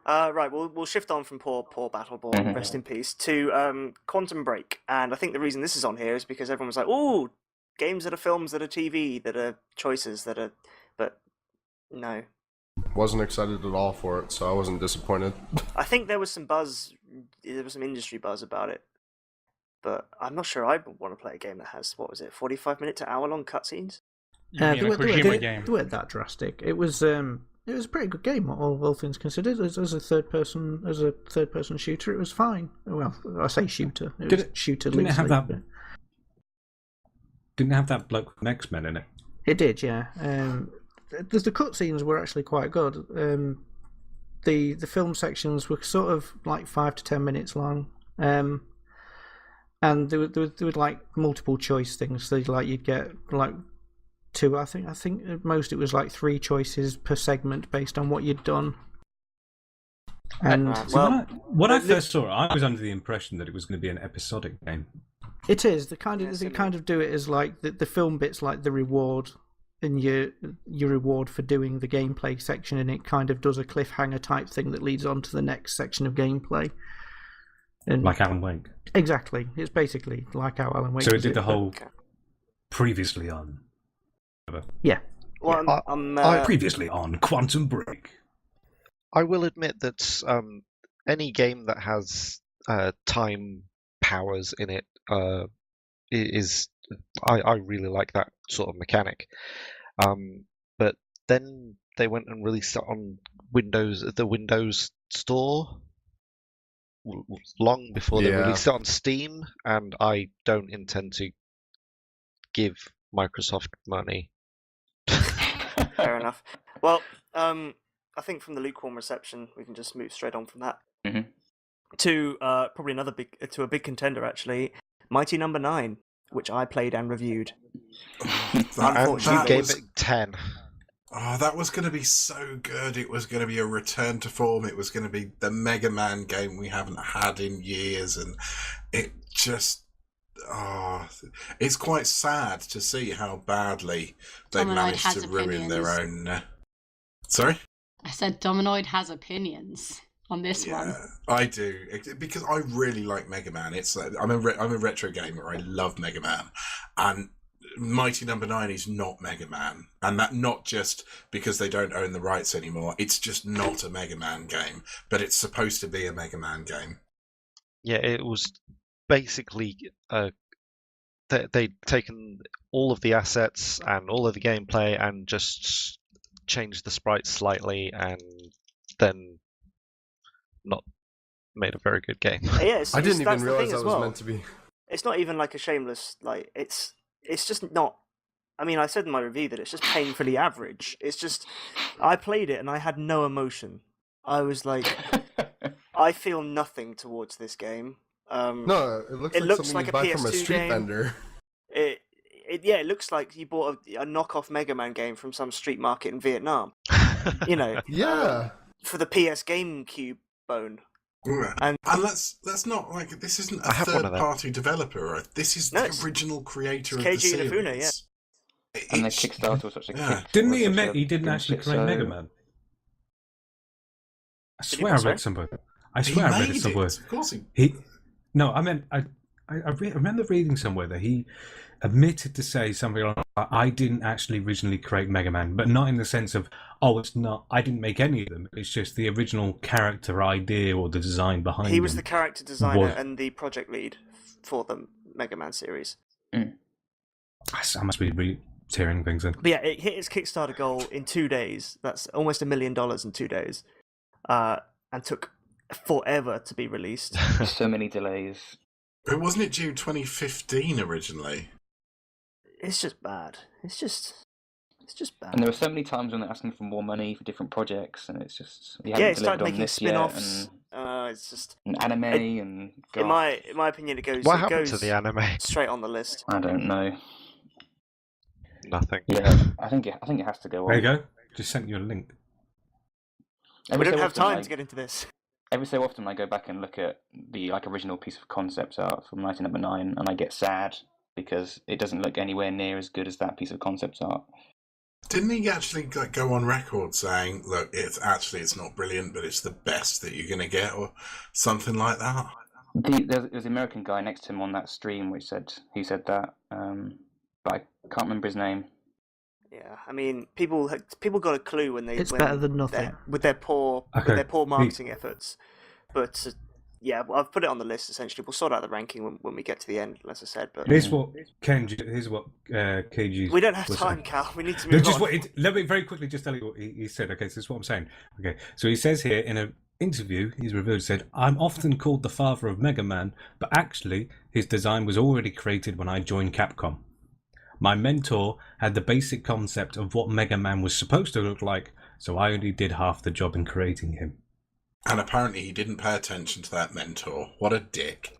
Right, we'll shift on from poor Battleborn, rest in peace, to Quantum Break. And I think the reason this is on here is because everyone was like, "Ooh, games that are films, that are TV, that are choices, that are..." But no. Wasn't excited at all for it, so I wasn't disappointed. I think there was some buzz, there was some industry buzz about it. But I'm not sure I want to play a game that has, 45-minute to hour-long cutscenes? You mean a Kojima game? They weren't that drastic. It was a pretty good game, all things considered. As a third person shooter, it was fine. Well, I say shooter. It was shooter. Didn't it have that? Didn't it have that bloke from X-Men in it? It did, yeah. The cutscenes were actually quite good. The film sections were sort of like 5 to 10 minutes long. And there were like multiple choice things. So like you'd get like two. I think at most it was like 3 choices per segment based on what you'd done. And when I first saw it, I was under the impression that it was going to be an episodic game. It is. They kind of do it as like the film bit's like the reward, and your reward for doing the gameplay section, and it kind of does a cliffhanger type thing that leads on to the next section of gameplay. And like Alan Wake. Exactly. It's basically like how Alan Wake. So it did the whole previously on. Yeah. Well, previously on Quantum Break. I will admit that any game that has time powers in it is I really like that sort of mechanic. But then they went and released it on the Windows Store long before they released it on Steam, and I don't intend to give Microsoft money. Fair enough. Well, I think from the lukewarm reception, we can just move straight on from that to probably a big contender actually, Mighty Number 9, which I played and reviewed. Unfortunately, you gave it 10. Oh, that was going to be so good. It was going to be a return to form. It was going to be the Mega Man game we haven't had in years, and it just... it's quite sad to see how badly they've managed to ruin their own... Sorry? I said Dominoid has opinions on this one. I do, because I really like Mega Man. I'm a retro gamer. I love Mega Man, and Mighty Number 9 is not Mega Man, and that not just because they don't own the rights anymore. It's just not a Mega Man game, but it's supposed to be a Mega Man game. Yeah, it was basically they'd taken all of the assets and all of the gameplay and just changed the sprites slightly, and then not made a very good game. Yeah, I didn't even realize that was meant to be. It's not even like a shameless It's just not... I mean, I said in my review that it's just painfully average. It's just... I played it and I had no emotion. I was like... I feel nothing towards this game. No, it looks like something you buy from a street vendor. It looks like you bought a knockoff Mega Man game from some street market in Vietnam. You know? Yeah. For the PS GameCube bone. And let's not this isn't a third-party developer. Right? This is the original creator of the series. Keiji Inafune, yeah. And the Kickstarter was such a kick. Didn't he admit he didn't actually create Mega Man? I swear I read somewhere. I swear I read it somewhere. Of course he. No, I meant I remember reading somewhere that he admitted to say something like, I didn't actually originally create Mega Man, but not in the sense of, it's not, I didn't make any of them. It's just the original character idea or the design behind them. He was the character designer and the project lead for the Mega Man series. I must be tearing things in. But yeah, it hit its Kickstarter goal in 2 days. That's almost $1 million in 2 days. And took forever to be released. So many delays. But wasn't it due 2015 originally? It's just bad. It's just bad. And there were so many times when they're asking for more money for different projects, and it's just it started making spin-offs. It's just an anime and. In my opinion, it goes. What happened to the anime? Straight on the list. I don't know. Nothing. Yeah, I think it has to go on. There you go. Just sent you a link. We don't have time to get into this. Every so often, I go back and look at the original piece of concept art from 1999, and I get sad because it doesn't look anywhere near as good as that piece of concept art. Didn't he actually go on record saying, "Look, it's not brilliant, but it's the best that you're going to get," or something like that? There was an American guy next to him on that stream which said that, but I can't remember his name. Yeah, I mean, people got a clue when It's better than nothing. with their poor marketing efforts. But yeah, I've put it on the list. Essentially, we'll sort out the ranking when we get to the end, as I said. But Here's what KG. We don't have time, Cal. We need to move on. Let me very quickly just tell you what he said. Okay, so this is what I'm saying. Okay, so he says here in an interview, he's revealed, said, "I'm often called the father of Mega Man, but actually his design was already created when I joined Capcom. My mentor had the basic concept of what Mega Man was supposed to look like, so I only did half the job in creating him." And apparently he didn't pay attention to that mentor. What a dick.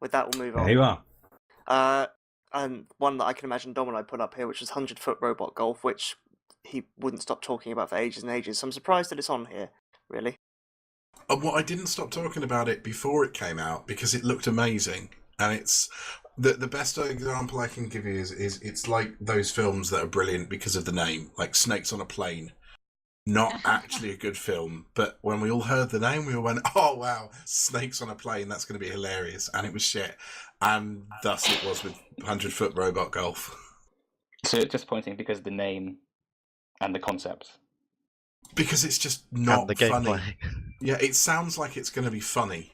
With that, we'll move on. There you are. And one that I can imagine Domino put up here, which was 100-foot robot golf, which he wouldn't stop talking about for ages and ages. So I'm surprised that it's on here, really. Well, I didn't stop talking about it before it came out because it looked amazing. And it's the best example I can give you is it's like those films that are brilliant because of the name, like Snakes on a Plane. Not actually a good film, but when we all heard the name, we all went, "Oh wow, Snakes on a Plane, that's going to be hilarious," and it was shit. And thus it was with 100-foot robot golf. So it's disappointing because of the name and the concept. Because it's just not the funny. gameplay. Yeah, it sounds like it's going to be funny.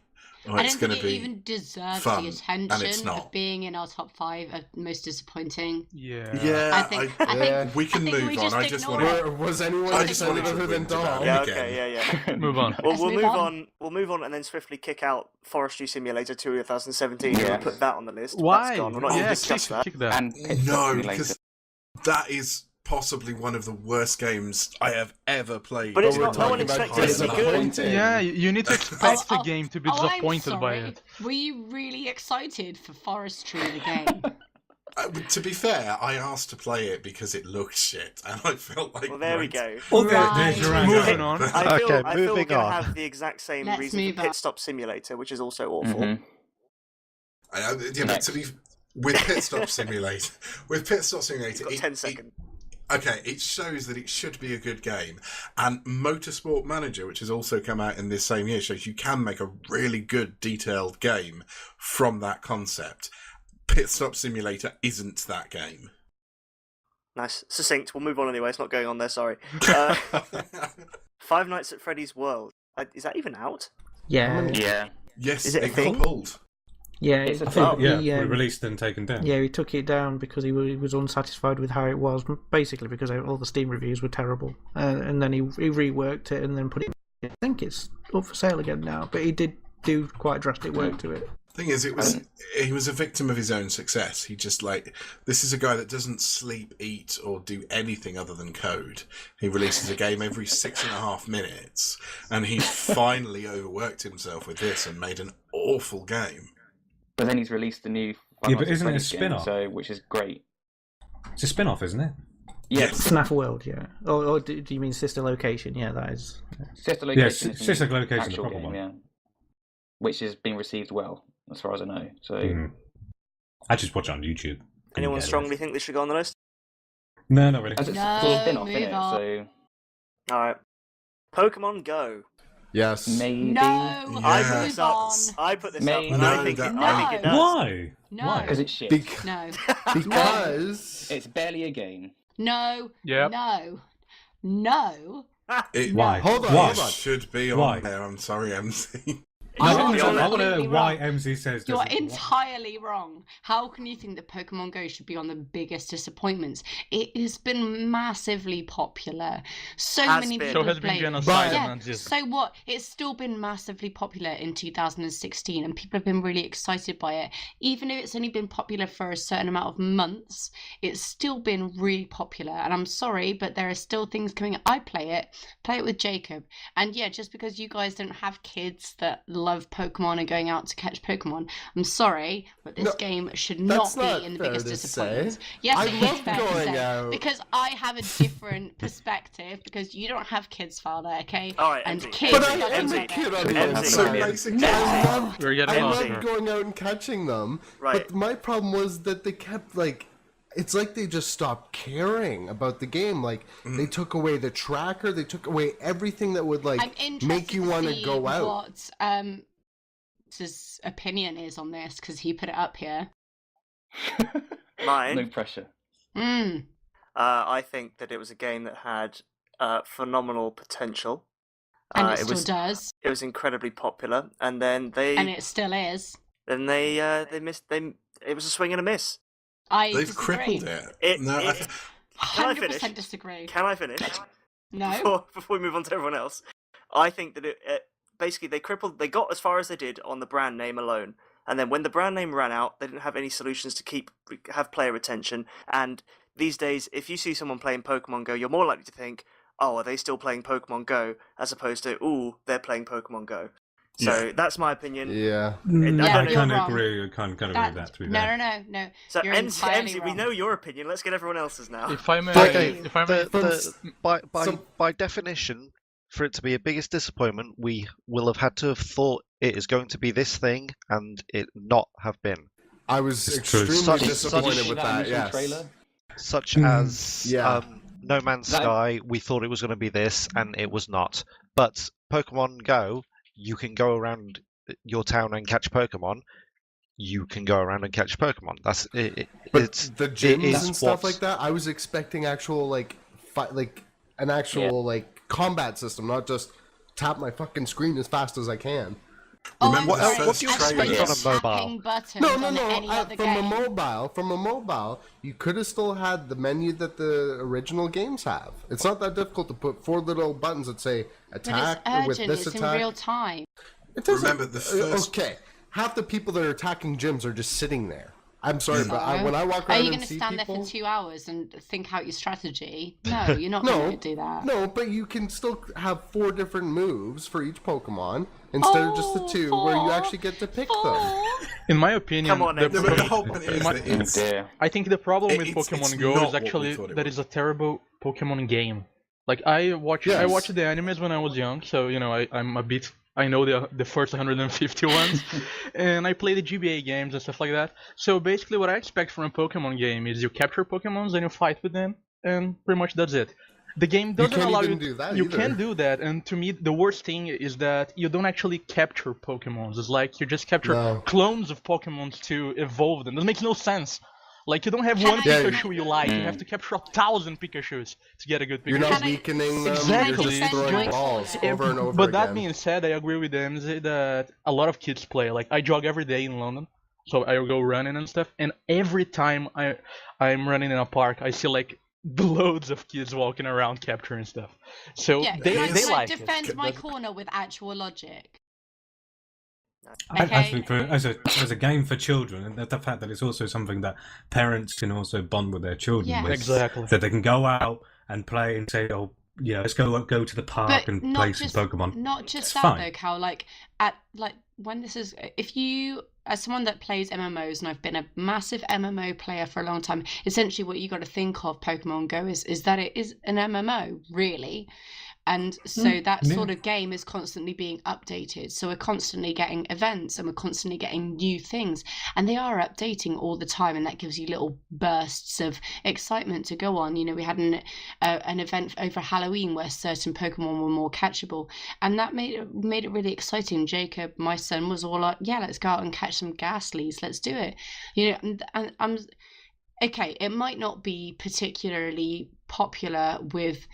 Or I it's don't going think to it be even deserves fun, the and it's attention not. of being in our top 5 of most disappointing. Yeah. Yeah, I think we can move we on. just I just ignore want to. Was anyone I just wanted excited to other than rant about Dom? it Yeah, again. okay, yeah. Move on. Well, Let's we'll move move on. on. We'll move on and then swiftly kick out Forestry Simulator 2017. Yeah. We'll put that on the list. Why? That's gone. We're not going to Yeah, discuss that. kick that. And Pit Stop No, Simulator. because that is possibly one of the worst games I have ever played. But it's we're not. No one talking about expected it to be good. disappointing. Yeah, you need to expect the Oh, game to be I'm disappointed by sorry. it. Were you really excited for Forestry the game? To be fair, I asked to play it because it looked shit, and I felt like. Well, there we go. There's your answer. Moving on. I feel Okay, we're moving going to on. have the exact same Let's reason move for Pit on. Stop Simulator, which is also awful. Mhm. Yeah, but to be with Pit Stop Simulator, You've got 10 seconds. Okay, it shows that it should be a good game. And Motorsport Manager, which has also come out in this same year, shows you can make a really good, detailed game from that concept. Pit Stop Simulator isn't that game. Nice. Succinct. We'll move on anyway. It's not going on there, sorry. Five Nights at Freddy's World. Is that even out? Yeah. Yeah. Yes, Is it a it thing? got pulled. Yeah, It's a I think thing. he, Released and taken down. yeah, he took it down because he was unsatisfied with how it was, basically because all the Steam reviews were terrible. And then he reworked it and then put it. I think it's up for sale again now, but he did do quite drastic work to it. Thing is, he was a victim of his own success. He just this is a guy that doesn't sleep, eat, or do anything other than code. He releases a game every 6.5 minutes, and he finally overworked himself with this and made an awful game. But then he's released the new Yeah, but isn't it a Freddy's game, spin-off? which is great. It's a spin-off, isn't it? Yes. FNAF World, yeah. Or do you mean Sister Location? Yeah, that is. Sister Yes, Location is the Sister new Location, the actual proper game, one. yeah. Which has been received well, as far as I know. So I just watch it on YouTube. Anyone strongly think this should go on the list? No, not really. as it's No, a spin-off, move isn't it? on. So Alright. Pokemon Go. Yes. maybe. No, I put move this up. on. I put this Maybe. up, and No, I think that- it does. Why? No. Why? Because it's shit. No. Because It's barely a game. No. Yep. No. No. Why? Hold on, Why? hold on. Should be on Why? there. I'm sorry, MC. No, You're I want to completely know why wrong. MC says You're doesn't- entirely wrong. How can you think that Pokemon Go should be on the biggest disappointments? It has been massively popular. So Has many been. people So has have been played. genocide Yeah, and just so what? It's still been massively popular in 2016, and people have been really excited by it. Even if it's only been popular for a certain amount of months, it's still been really popular. And I'm sorry, but there are still things coming. I play it with Jacob, and yeah, just because you guys don't have kids that love Pokemon and going out to catch Pokemon. I'm sorry, but this game should not be in the biggest disappointments. Yes, I it is love fair to going say. out. Because I have a different perspective, because you don't have kids, Father, okay? All right, and MZ, kids But I MZ, am MZ, a kid on the MZ. other So side. basically, We're getting I lost. loved going out and catching them, Right. but my problem was that they kept it's like they just stopped caring about the game. Like they took away the tracker, they took away everything that would I'm interested make you want to go out. What his opinion is on this, because he put it up here. Mine. No pressure. I think that it was a game that had phenomenal potential. And it still does. It was incredibly popular, and then And it still is. Then they missed. It was a swing and a miss. they've disagree. crippled it. Can I finish? 100% disagree. Can I finish? No. Before we move on to everyone else, I think that it basically they crippled. They got as far as they did on the brand name alone, and then when the brand name ran out, they didn't have any solutions to have player retention. And these days, if you see someone playing Pokemon Go, you're more likely to think, "Oh, are they still playing Pokemon Go?" as opposed to, "Ooh, they're playing Pokemon Go." So that's my opinion. Yeah. I you're kind of wrong. agree. I kind of agree with that. To be fair. No. So You're MZ, entirely we wrong. know your opinion. Let's get everyone else's now. If I may, Okay, if I may, by definition, for it to be a biggest disappointment, we will have had to have thought it is going to be this thing, and it not have been. I was It's true. extremely Such- disappointed with that. initial Yes. trailer? Such as Yeah. No Man's That- Sky, we thought it was going to be this, and it was not. But Pokemon Go, you can go around your town and catch Pokemon. You can go around and catch Pokemon. That's it. But It's the it gyms is and stuff what- like that, I was expecting actual an actual combat system, not just tap my fucking screen as fast as I can. Remember What the else- what first do you trailer? expect on a mobile? Tapping buttons No, on any other from game. a mobile, you could have still had the menu that the original games have. It's not that difficult to put 4 little buttons that say But attack it's with urgent. this It's attack. in real time. It doesn't. Remember the first- Okay, half the people that are attacking gyms are just sitting there. I'm sorry, but So, when I walk are around you and going to see stand people, there for 2 hours and think out your strategy? No, you're not no, going to do that. no, but you can still have 4 different moves for each Pokemon instead of just the 2, where you actually get to pick them. in my opinion, Come on, the Ed. No, but the whole point is My- that Oh it's, dear. I think the problem with It's Pokemon not Go what is we actually thought it that was. it's a terrible Pokemon game. Like I watched Yes. the animes when I was young, so I'm a bit. I know the first 150 ones, and I play the GBA games and stuff like that. So basically, what I expect from a Pokemon game is you capture Pokemons and you fight with them, and pretty much that's it. The game doesn't can't allow even you. do that You either. can do that, and to me, the worst thing is that you don't actually capture Pokemons. It's like you just capture No. clones of Pokemons to evolve them. That makes no sense. Like you don't have Can one I- Pikachu you like. You have to capture 1,000 Pikachus to get a good Pikachu. You're not Can I- weakening them, Exactly. you're just throwing Exactly. balls over and over But again. that being said, I agree with them that a lot of kids play. Like I jog every day in London, so I go running and stuff. And every time I'm running in a park, I see like loads of kids walking around capturing stuff. So Yeah, they can they I like it. defend my corner with actual logic? I Okay. think as a game for children, and the fact that it's also something that parents can also bond with their children Yes. with, Exactly. that they can go out and play and say, "Oh, yeah, let's go to the park But and not play just some Pokemon." not just It's that fine. though, Cal. When this is, if you, as someone that plays MMOs, and I've been a massive MMO player for a long time, essentially what you got to think of Pokemon Go is that it is an MMO, really. And so that sort of game is constantly being updated. So we're constantly getting events and we're constantly getting new things. And they are updating all the time. And that gives you little bursts of excitement to go on. You know, we had an event over Halloween where certain Pokemon were more catchable. And that made it really exciting. Jacob, my son, was all like, yeah, let's go out and catch some Ghastlies. Let's do it. You know, and I'm... Okay, it might not be particularly popular with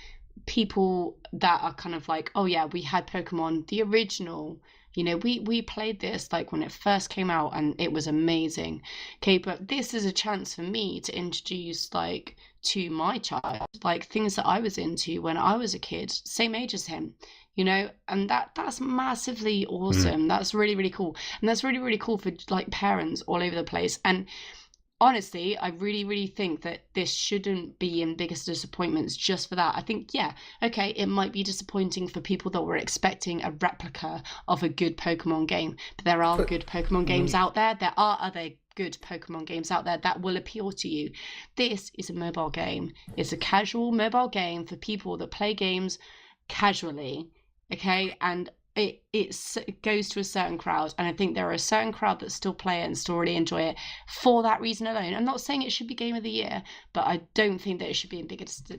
people that are kind of like, oh yeah, we had Pokemon the original, you know, we played this like when it first came out and it was amazing. Okay, but this is a chance for me to introduce like to my child like things that I was into when I was a kid, same age as him, you know, and that's massively awesome. That's really, really cool. And that's really, really cool for like parents all over the place. And honestly, I really, really think that this shouldn't be in biggest disappointments just for that. I think, yeah, okay, it might be disappointing for people that were expecting a replica of a good Pokemon game, but there are good Pokemon games out there. There are other good Pokemon games out there that will appeal to you. This is a mobile game. It's a casual mobile game for people that play games casually, okay? And it goes to a certain crowd, and I think there are a certain crowd that still play it and still really enjoy it for that reason alone. I'm not saying it should be Game of the Year, but I don't think that it should be in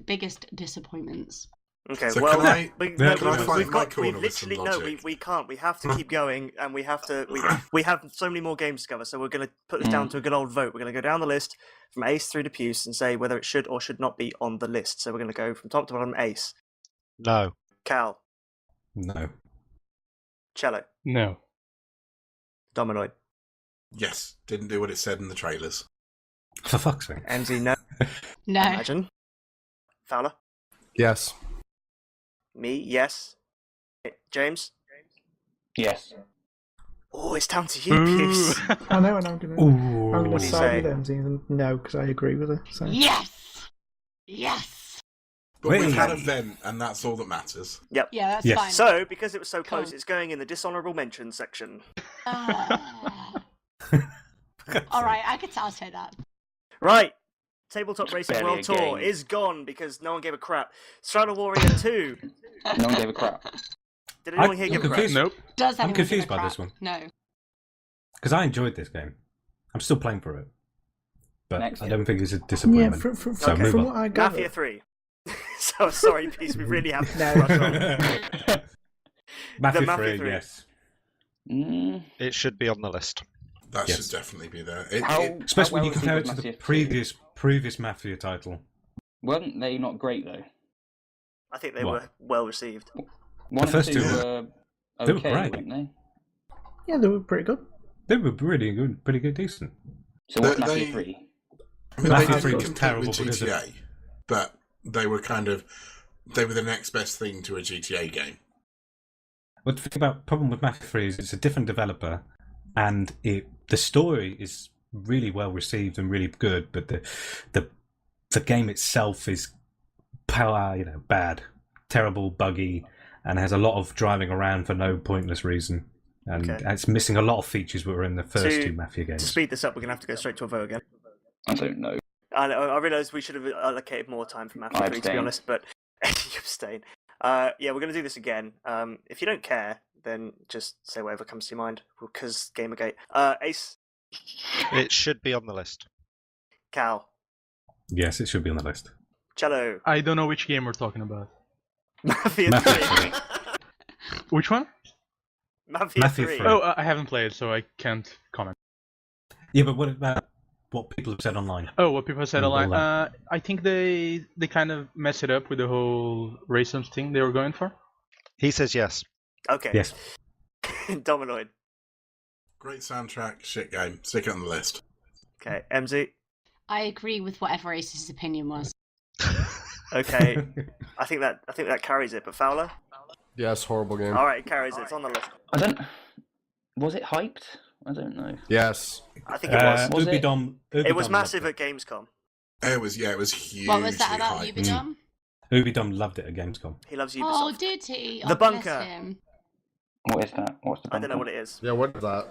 biggest disappointments. Okay, So well, can I we've find my got, corner we've with some literally, no, logic? we can't. We have to keep going, and we have so many more games to cover, so we're going to put this down to a good old vote. We're going to go down the list from Ace through to Puce and say whether it should or should not be on the list. So we're going to go from top to bottom. Ace. No. Cal. No. Cello. No. Dominoid. Yes, didn't do what it said in the trailers. For fuck's sake. MZ, no. No. Imagine. Fowler. Yes. Me, yes. James. Yes. Oh, it's down to you, Puce. I know, and I'm going what to do you side say? with MZ and no, because I agree with her. So. Yes! Yes! But Wait. we've had a vent, and that's all that matters. Yep. Yeah, that's Yes. fine. So, because it was so close, Cool. it's going in the dishonourable mention section. Alright, I'll say that. Right. Tabletop Racing barely World a Tour game. is gone because no one gave a crap. Shadow Warrior 2. No one gave a crap. Did anyone here I'm give a crap? confused. Nope. Does I'm anyone give a confused by crap? this one. No. Because I enjoyed this game. I'm still playing for it. But Next I year. don't think it's a Yeah, disappointment. from So move from on. what I gather. Mafia 3. So, sorry, Peace, we really have to No. rush on. Mafia Mafia 3, 3. yes. It should be on the list. That Yes. should definitely be there. Especially when you well compare it received to the Mafia 3? previous Mafia title. Weren't they not great though? I think they What? were well received. One first and two two were they were okay, great. weren't they? Yeah, they were pretty good. They were really good, pretty good, decent. So what's They- Mafia they- 3? I mean, Mafia they 3 didn't was compete terrible with because of- GTA, but they were they were the next best thing to a GTA game. But the thing about problem with Mafia 3 is it's a different developer, and the story is really well received and really good, but the game itself is bad, terrible, buggy, and has a lot of driving around for no pointless reason. And Okay. it's missing a lot of features that were in the first To- two Mafia To games. speed this up, we're going to have to go straight to a vote again. I don't know. I realised we should have allocated more time for Mafia 3, I to be abstain. honest, but you abstain. Yeah, we're going to do this again. If you don't care, then just say whatever comes to your mind, because Gamergate. Ace, It should be on the list. Cal, Yes, it should be on the list. Cello, I don't know which game we're talking about. Mafia Mafia 3. Which one? Mafia Mafia 3. 3. Oh, I haven't played, so I can't comment. Yeah, but what about what people have said online? Oh, what people said And all online. that. I think they kind of messed it up with the whole racing thing they were going for. He says yes. Okay. Yes. Dominoid. Great soundtrack, shit game. Stick it on the list. Okay. MZ. I agree with whatever Ace's opinion was. Okay. I think that carries it, but Fowler? Yes, horrible game. Alright, it carries it. It's on the list. I don't. Was it hyped? I don't know. Yes. I think it was. Was it? It was massive at Gamescom. It was hugely What was that about, hyped. Ubidom? Ubidom loved it at Gamescom. He loves Ubisoft. Oh, did he? The Oh, bless Bunker. him. What is that? What's the I don't know what it is. Yeah, what is that?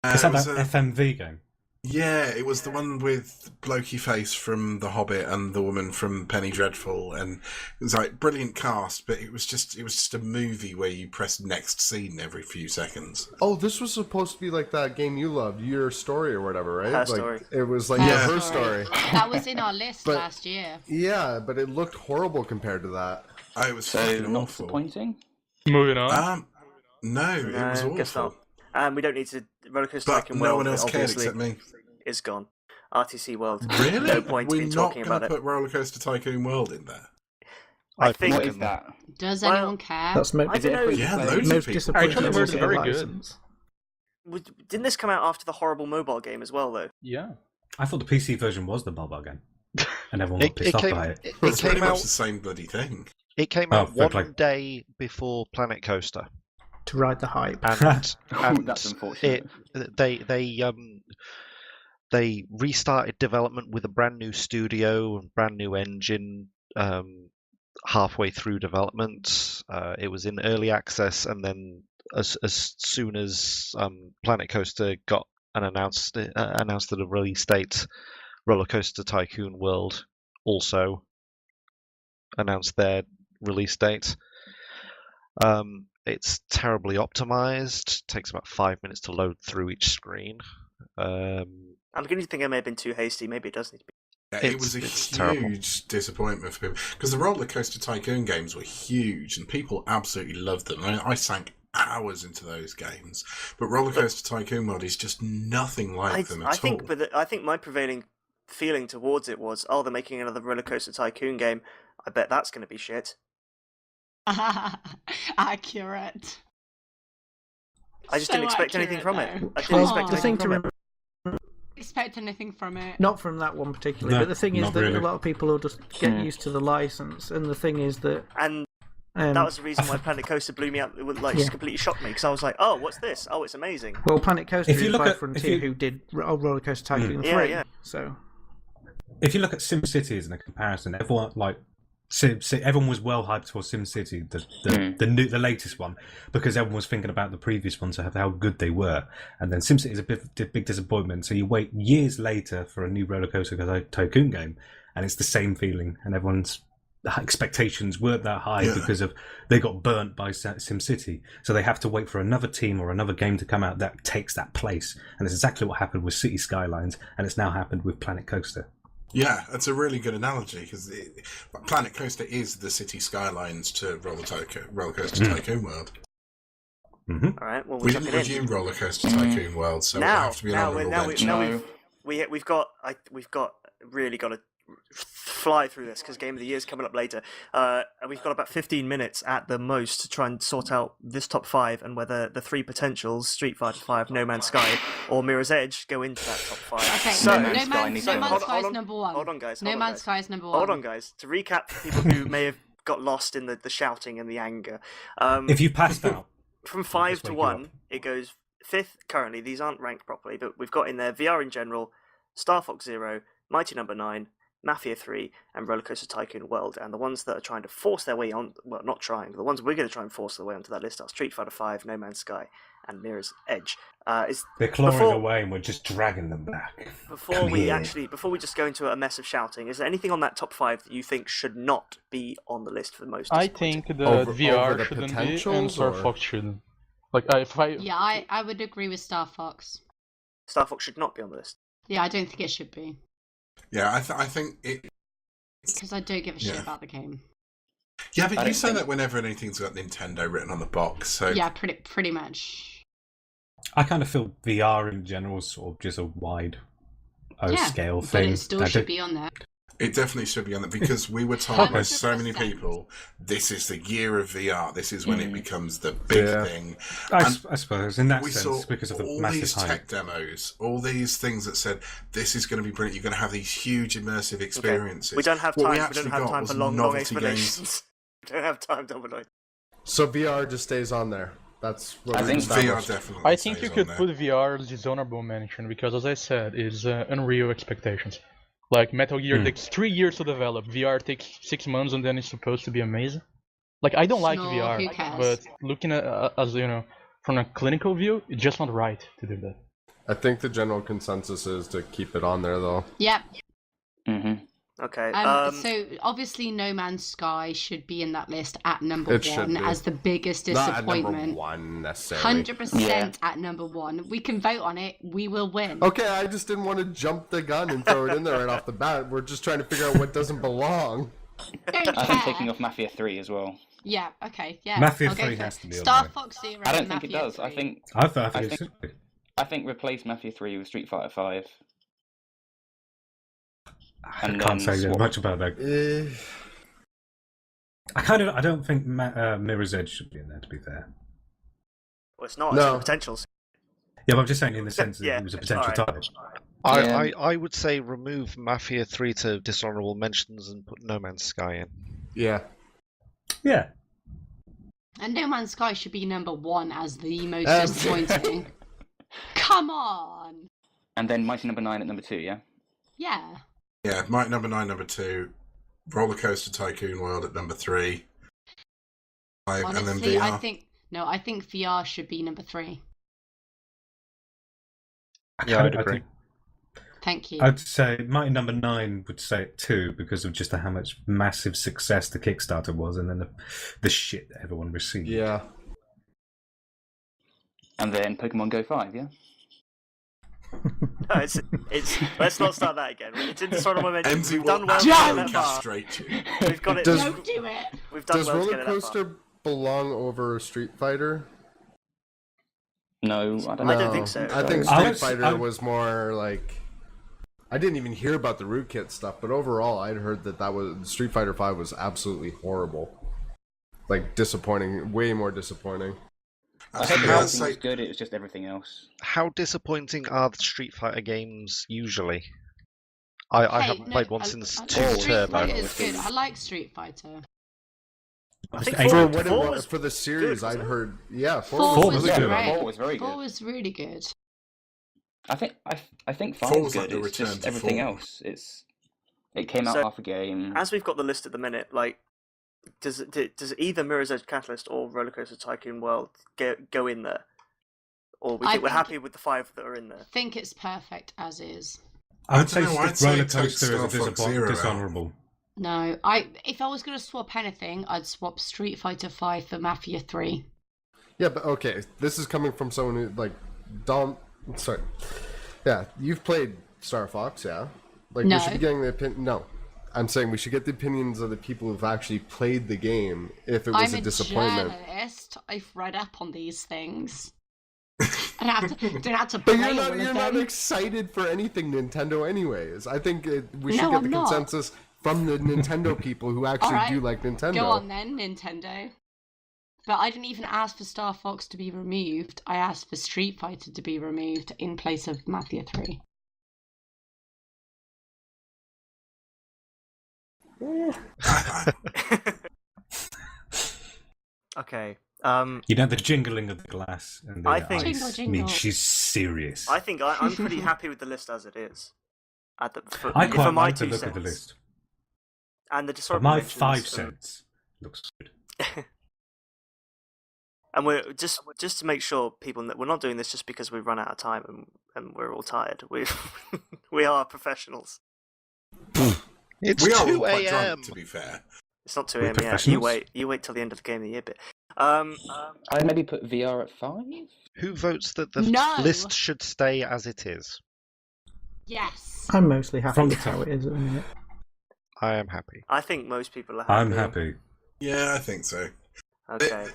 Is It that was that a- FMV game? Yeah, it was the one with blokey face from The Hobbit and the woman from Penny Dreadful, and it was like brilliant cast, but it was just a movie where you press next scene every few seconds. Oh, this was supposed to be like that game you loved, Your Story or whatever, right? Her Like, Story. It was like Her her story. That was in our list But- last year. Yeah, but it looked horrible compared to that. Oh, it was So fucking not awful. disappointing. Moving on. No, it was No, guess awful. not. We don't need to rollercoaster But Tycoon no World. one else cared obviously except me. is gone. RTC World. Really? No point We're in not talking going about to it. put Rollercoaster Tycoon World in there. I I think What is that? Does Well, anyone care? That's I don't know. Yeah, Most loads of most people. disappointing. Actually, was it's the very good. license. Didn't this come out after the horrible mobile game as well, though? Yeah. I thought the PC version was the mobile game, and everyone got It pissed off came, by it. it It's pretty came much out. the same bloody thing. It came Oh, out fair one play. day before Planet Coaster, To ride the hype. and Oh, that's unfortunate. they they restarted development with a brand new studio and brand new engine halfway through development. It was in early access, and then as soon as Planet Coaster got announced at a release date, Roller Coaster Tycoon World also announced their release date. It's terribly optimized. Takes about 5 minutes to load through each screen. I'm beginning to think I may have been too hasty. Maybe it does need to be. Yeah, it was a huge disappointment for people because the Roller Coaster Tycoon games were huge and people absolutely loved them. I sank hours into those games, but Roller Coaster Tycoon World is just nothing like them at all. I think my prevailing feeling towards it was, they're making another Roller Coaster Tycoon game. I bet that's going to be shit. Accurate. I just didn't expect anything from it. I didn't Well, expect the thing anything to from it. remember, Expect anything from it. not from that one particularly, No, but the thing is not that really. a lot of people will just get used to the license, and the thing is that And that was the reason why Planet Coaster blew me out. It would just completely shocked me because I was like, "Oh, what's this? Oh, it's amazing." well, Planet Coaster If you is look by at- Frontier, if you- who did Roller Coaster Tycoon 3. Yeah. So If you look at SimCity as a comparison, everyone everyone was well hyped for SimCity, the latest one, because everyone was thinking about the previous ones of how good they were, and then SimCity is a big disappointment. So you wait years later for a new Roller Coaster Tycoon game, and it's the same feeling, and everyone's expectations weren't that high because of they got burnt by SimCity, so they have to wait for another team or another game to come out that takes that place, and it's exactly what happened with City Skylines, and it's now happened with Planet Coaster. Yeah, that's a really good analogy because Planet Coaster is the City Skylines to Roller Coaster Tycoon World. Mm-hmm. All right. Well, We didn't review Roller Coaster Tycoon World, so we have to be an honourable mention. We've got really got to fly through this because Game of the Year is coming up later, and we've got about 15 minutes at the most to try and sort out this top 5 and whether the 3 potentials, Street Fighter 5, No Man's Sky, or Mirror's Edge, go into that top 5. Okay, So, No Man's Sky is number 1. Hold on, guys. No Man's Sky is number 1. Hold on, guys. To recap for people who may have got lost in the shouting and the anger. If you passed out, from 5 just to wake you 1, up. it goes 5th currently. These aren't ranked properly, but we've got in there VR in general, Star Fox Zero, Mighty Number 9, Mafia 3, and Roller Coaster Tycoon World. And the ones that are trying to force their way on, well, not trying, the ones we're going to try and force their way onto that list are Street Fighter 5, No Man's Sky, and Mirror's Edge. They're clawing away and we're just dragging them back. Before we just go into a mess of shouting, is there anything on that top 5 that you think should not be on the list for the most? I think the Over VR the shouldn't be, and potentials, Star or- Fox shouldn't. Like, if I Yeah, I would agree with Star Fox. Star Fox should not be on the list. Yeah, I don't think it should be. Yeah, I think it. Because I don't give a shit Yeah. about the game. Yeah, but I you don't say think- that whenever anything's got Nintendo written on the box. So Yeah, pretty much. I kind of feel VR in general is sort of just a wide scale But thing. it still should be on there. it definitely should be on there because we were told by so many people, this is the year of VR. This is when it becomes the big thing. I suppose in that We sense, saw because of the all massive these hype. tech demos, all these things that said this is going to be brilliant. You're going to have these huge immersive experiences. We don't have What time. we We actually don't have got time was for long novelty explanations. We don't have time, Domino. So VR just stays on there. That's what I we think VR established. definitely. I think you stays could on put VR as dishonorable mention because, as I said, it's unreal expectations. Like Metal Gear takes 3 years to develop. VR takes 6 months, and then it's supposed to be amazing. Like I don't like No, VR, who cares? but looking at as from a clinical view, it's just not right to do that. I think the general consensus is to keep it on there, though. Yep. Mm-hmm. Okay. So obviously, No Man's Sky should be in that list at number It should 1 be. as the biggest Not at number disappointment. 1 necessarily. 100% at number 1. We can vote on it. We will win. Okay, I just didn't want to jump the gun and throw it in there right off the bat. We're just trying to figure out what doesn't belong. Don't I think care. taking off Mafia 3 as well. Yeah. Okay. Yeah. Mafia I'll go 3 for has it. to be on Star there. Fox Zero. I don't and think it Mafia does. 3. I think I think I it think- should be. I think replace Mafia 3 with Street Fighter 5. I And can't then say swap. much about that. I don't think Mirror's Edge should be in there. To be fair, well, it's not. No. It's potentials. yeah, but I'm just saying in the sense that Yeah, it was a it's potential alright. title. I would say remove Mafia 3 to dishonorable mentions and put No Man's Sky in. Yeah. Yeah, And No Man's Sky should be number 1 as the most Um, disappointing. Come on. And then Mighty Number 9 at number 2, yeah? Yeah. Yeah, Mighty Number 9, number 2. Roller Coaster Tycoon World at number 3. And then Honestly, VR. I think VR should be number 3. Yeah, I'd agree. Thank you. I'd say Mighty Number 9 would say it 2 because of just how much massive success the Kickstarter was, and then the shit that everyone received. Yeah. And then Pokemon Go 5, yeah? No, it's let's not start that again. It's in dishonorable mentions. We've done well. Absolutely castrate you. We've got it. Don't do it. We've done Does well to Roller get it that far. Coaster belong over Street Fighter? No, I don't I know. don't think so. I think I Street was- Fighter I- was more like. I didn't even hear about the rootkit stuff, but overall, I'd heard that was Street Fighter V was absolutely horrible, like disappointing, way more disappointing. I heard the Yeah, writing was good, it was just everything else. How disappointing are the Street Fighter games usually? I haven't played one since 2 Street Turbo. Fighter is good. I like Street Fighter. I think Eight- For four, what it four was for the series, good, I'd wasn't it? heard. Yeah, Four was was good. great. 4 was very 4 good. was really good. I think 5 4 was was like good, the it's return just to everything 4. else. It came out So, half a game. As we've got the list at the minute, like, does either Mirror's Edge Catalyst or Roller Coaster Tycoon World go in there, or I we're think- happy with the 5 that are in there? I think it's perfect as is. I would I say don't know, I'd say Roller take Coaster Star is a Fox Zero out. dishonourable. No, if I was going to swap anything, I'd swap Street Fighter 5 for Mafia 3. Yeah, but okay, this is coming from someone who like Dom. Sorry, yeah, you've played Star Fox, yeah. Like No. we should be getting the opinion. No, I'm saying we should get the opinions of the people who've actually played the game. If it was I'm a disappointment. journalist. I've read up on these things. I don't have to But play you're all not, of you're not them. excited for anything Nintendo anyways. I think we should No, get the I'm not. consensus from the Nintendo people who actually Alright, do like Nintendo. Go on then, Nintendo. But I didn't even ask for Star Fox to be removed. I asked for Street Fighter to be removed in place of Mafia 3. Okay. You know the jingling of the glass and the I think- ice Jingle, jingle. means she's serious. I think I'm pretty happy with the list as it is. For I quite my like the 2 look cents. of the list. And the For dishonorable my mentions, 5 cents, looks good. And we're just to make sure people that we're not doing this just because we've run out of time and we're all tired. We are professionals. It's We are all 2 quite a.m. drunk, to be fair. It's not 2 We're a.m. yet. professionals. You wait till the end of the game of the year bit. I'd maybe put VR at 5? Who votes that the No. list should stay as it is? Yes. I'm mostly happy From the with how top. it is at the minute. I am happy. I think most people are happy. I'm happy. Yeah, I think so. Okay.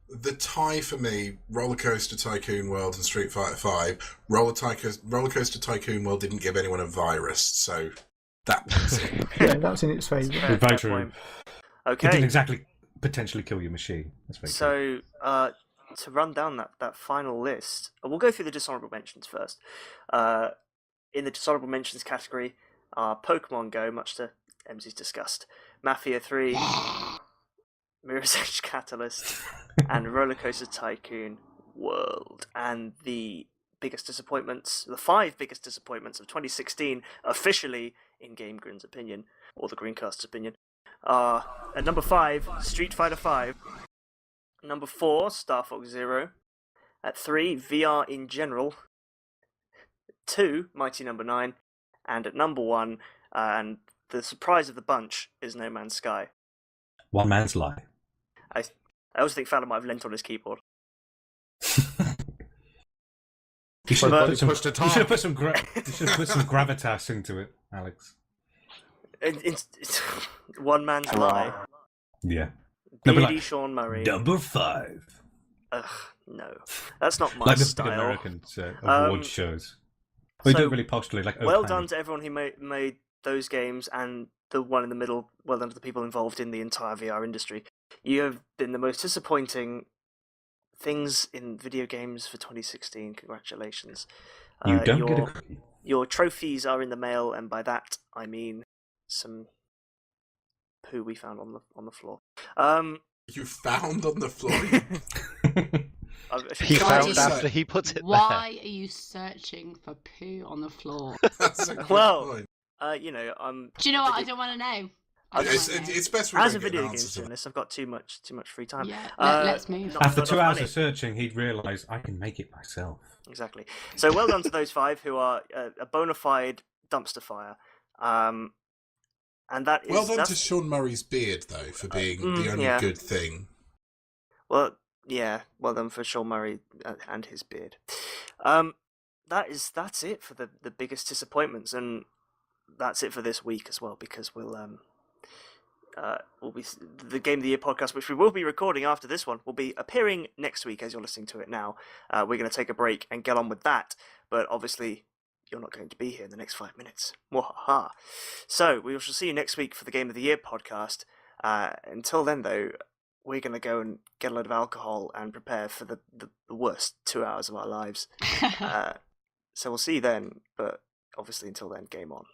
The tie for me, Roller Coaster Tycoon World and Street Fighter V. Roller Coaster Tycoon World didn't give anyone a virus, so that puts it. Yeah, that's in its favour. Fair Very true. point. It didn't Okay. exactly potentially kill your machine. That's very true. So to run down that final list, we'll go through the dishonorable mentions first. In the dishonorable mentions category are Pokemon Go, much to MZ's disgust, Mafia 3, Mirror's Edge Catalyst, and Roller Coaster Tycoon World. And the biggest disappointments, the 5 biggest disappointments of 2016, officially in GameGrin's opinion, or the GrinCast's opinion, are at number 5, Street Fighter V. Number 4, Star Fox Zero. At 3, VR in general. 2, Mighty Number 9. And at number 1, and the surprise of the bunch, is No Man's Sky. One man's lie. I also think Fallon might have leant on his keyboard. You should But have he put some, pushed it you should have off. put some, you should have put some gravitas into it, Alex. It's one man's Hello. lie. Yeah. No, but Beardy like, Sean Murray. Number 5. Ugh, no. That's not my Like the style. American award shows. We so, do it really postulate, like Well Oakland. done to everyone who made those games, and the one in the middle. Well done to the people involved in the entire VR industry. You have been the most disappointing things in video games for 2016. Congratulations. You don't get a cookie. Your trophies are in the mail, and by that I mean some poo we found on the floor. You found on the floor. He Can I found just say- after he put it Why are you searching for poo on the floor? That's a good Well, point. you know, Do you know what? I don't want to know. I don't It's, wanna know. it's best we as a don't get video an games answer to that. journalist, I've got too much free time. Yeah, let's move. Not- After not 2 enough hours money. of searching, he'd realise I can make it myself. Exactly. So well done to those 5 who are a bona fide dumpster fire. And that is Well done that's, to Sean Murray's beard, though, for being the only yeah. good thing. Well, yeah. Well done for Sean Murray and his beard. That's it for the biggest disappointments, and that's it for this week as well, because we'll be the Game of the Year podcast, which we will be recording after this one, will be appearing next week as you're listening to it now. We're going to take a break and get on with that, but obviously you're not going to be here in the next 5 minutes. Wahaha. So we shall see you next week for the Game of the Year podcast. Until then, though, we're going to go and get a load of alcohol and prepare for the worst 2 hours of our lives. So we'll see you then, but obviously until then, game on.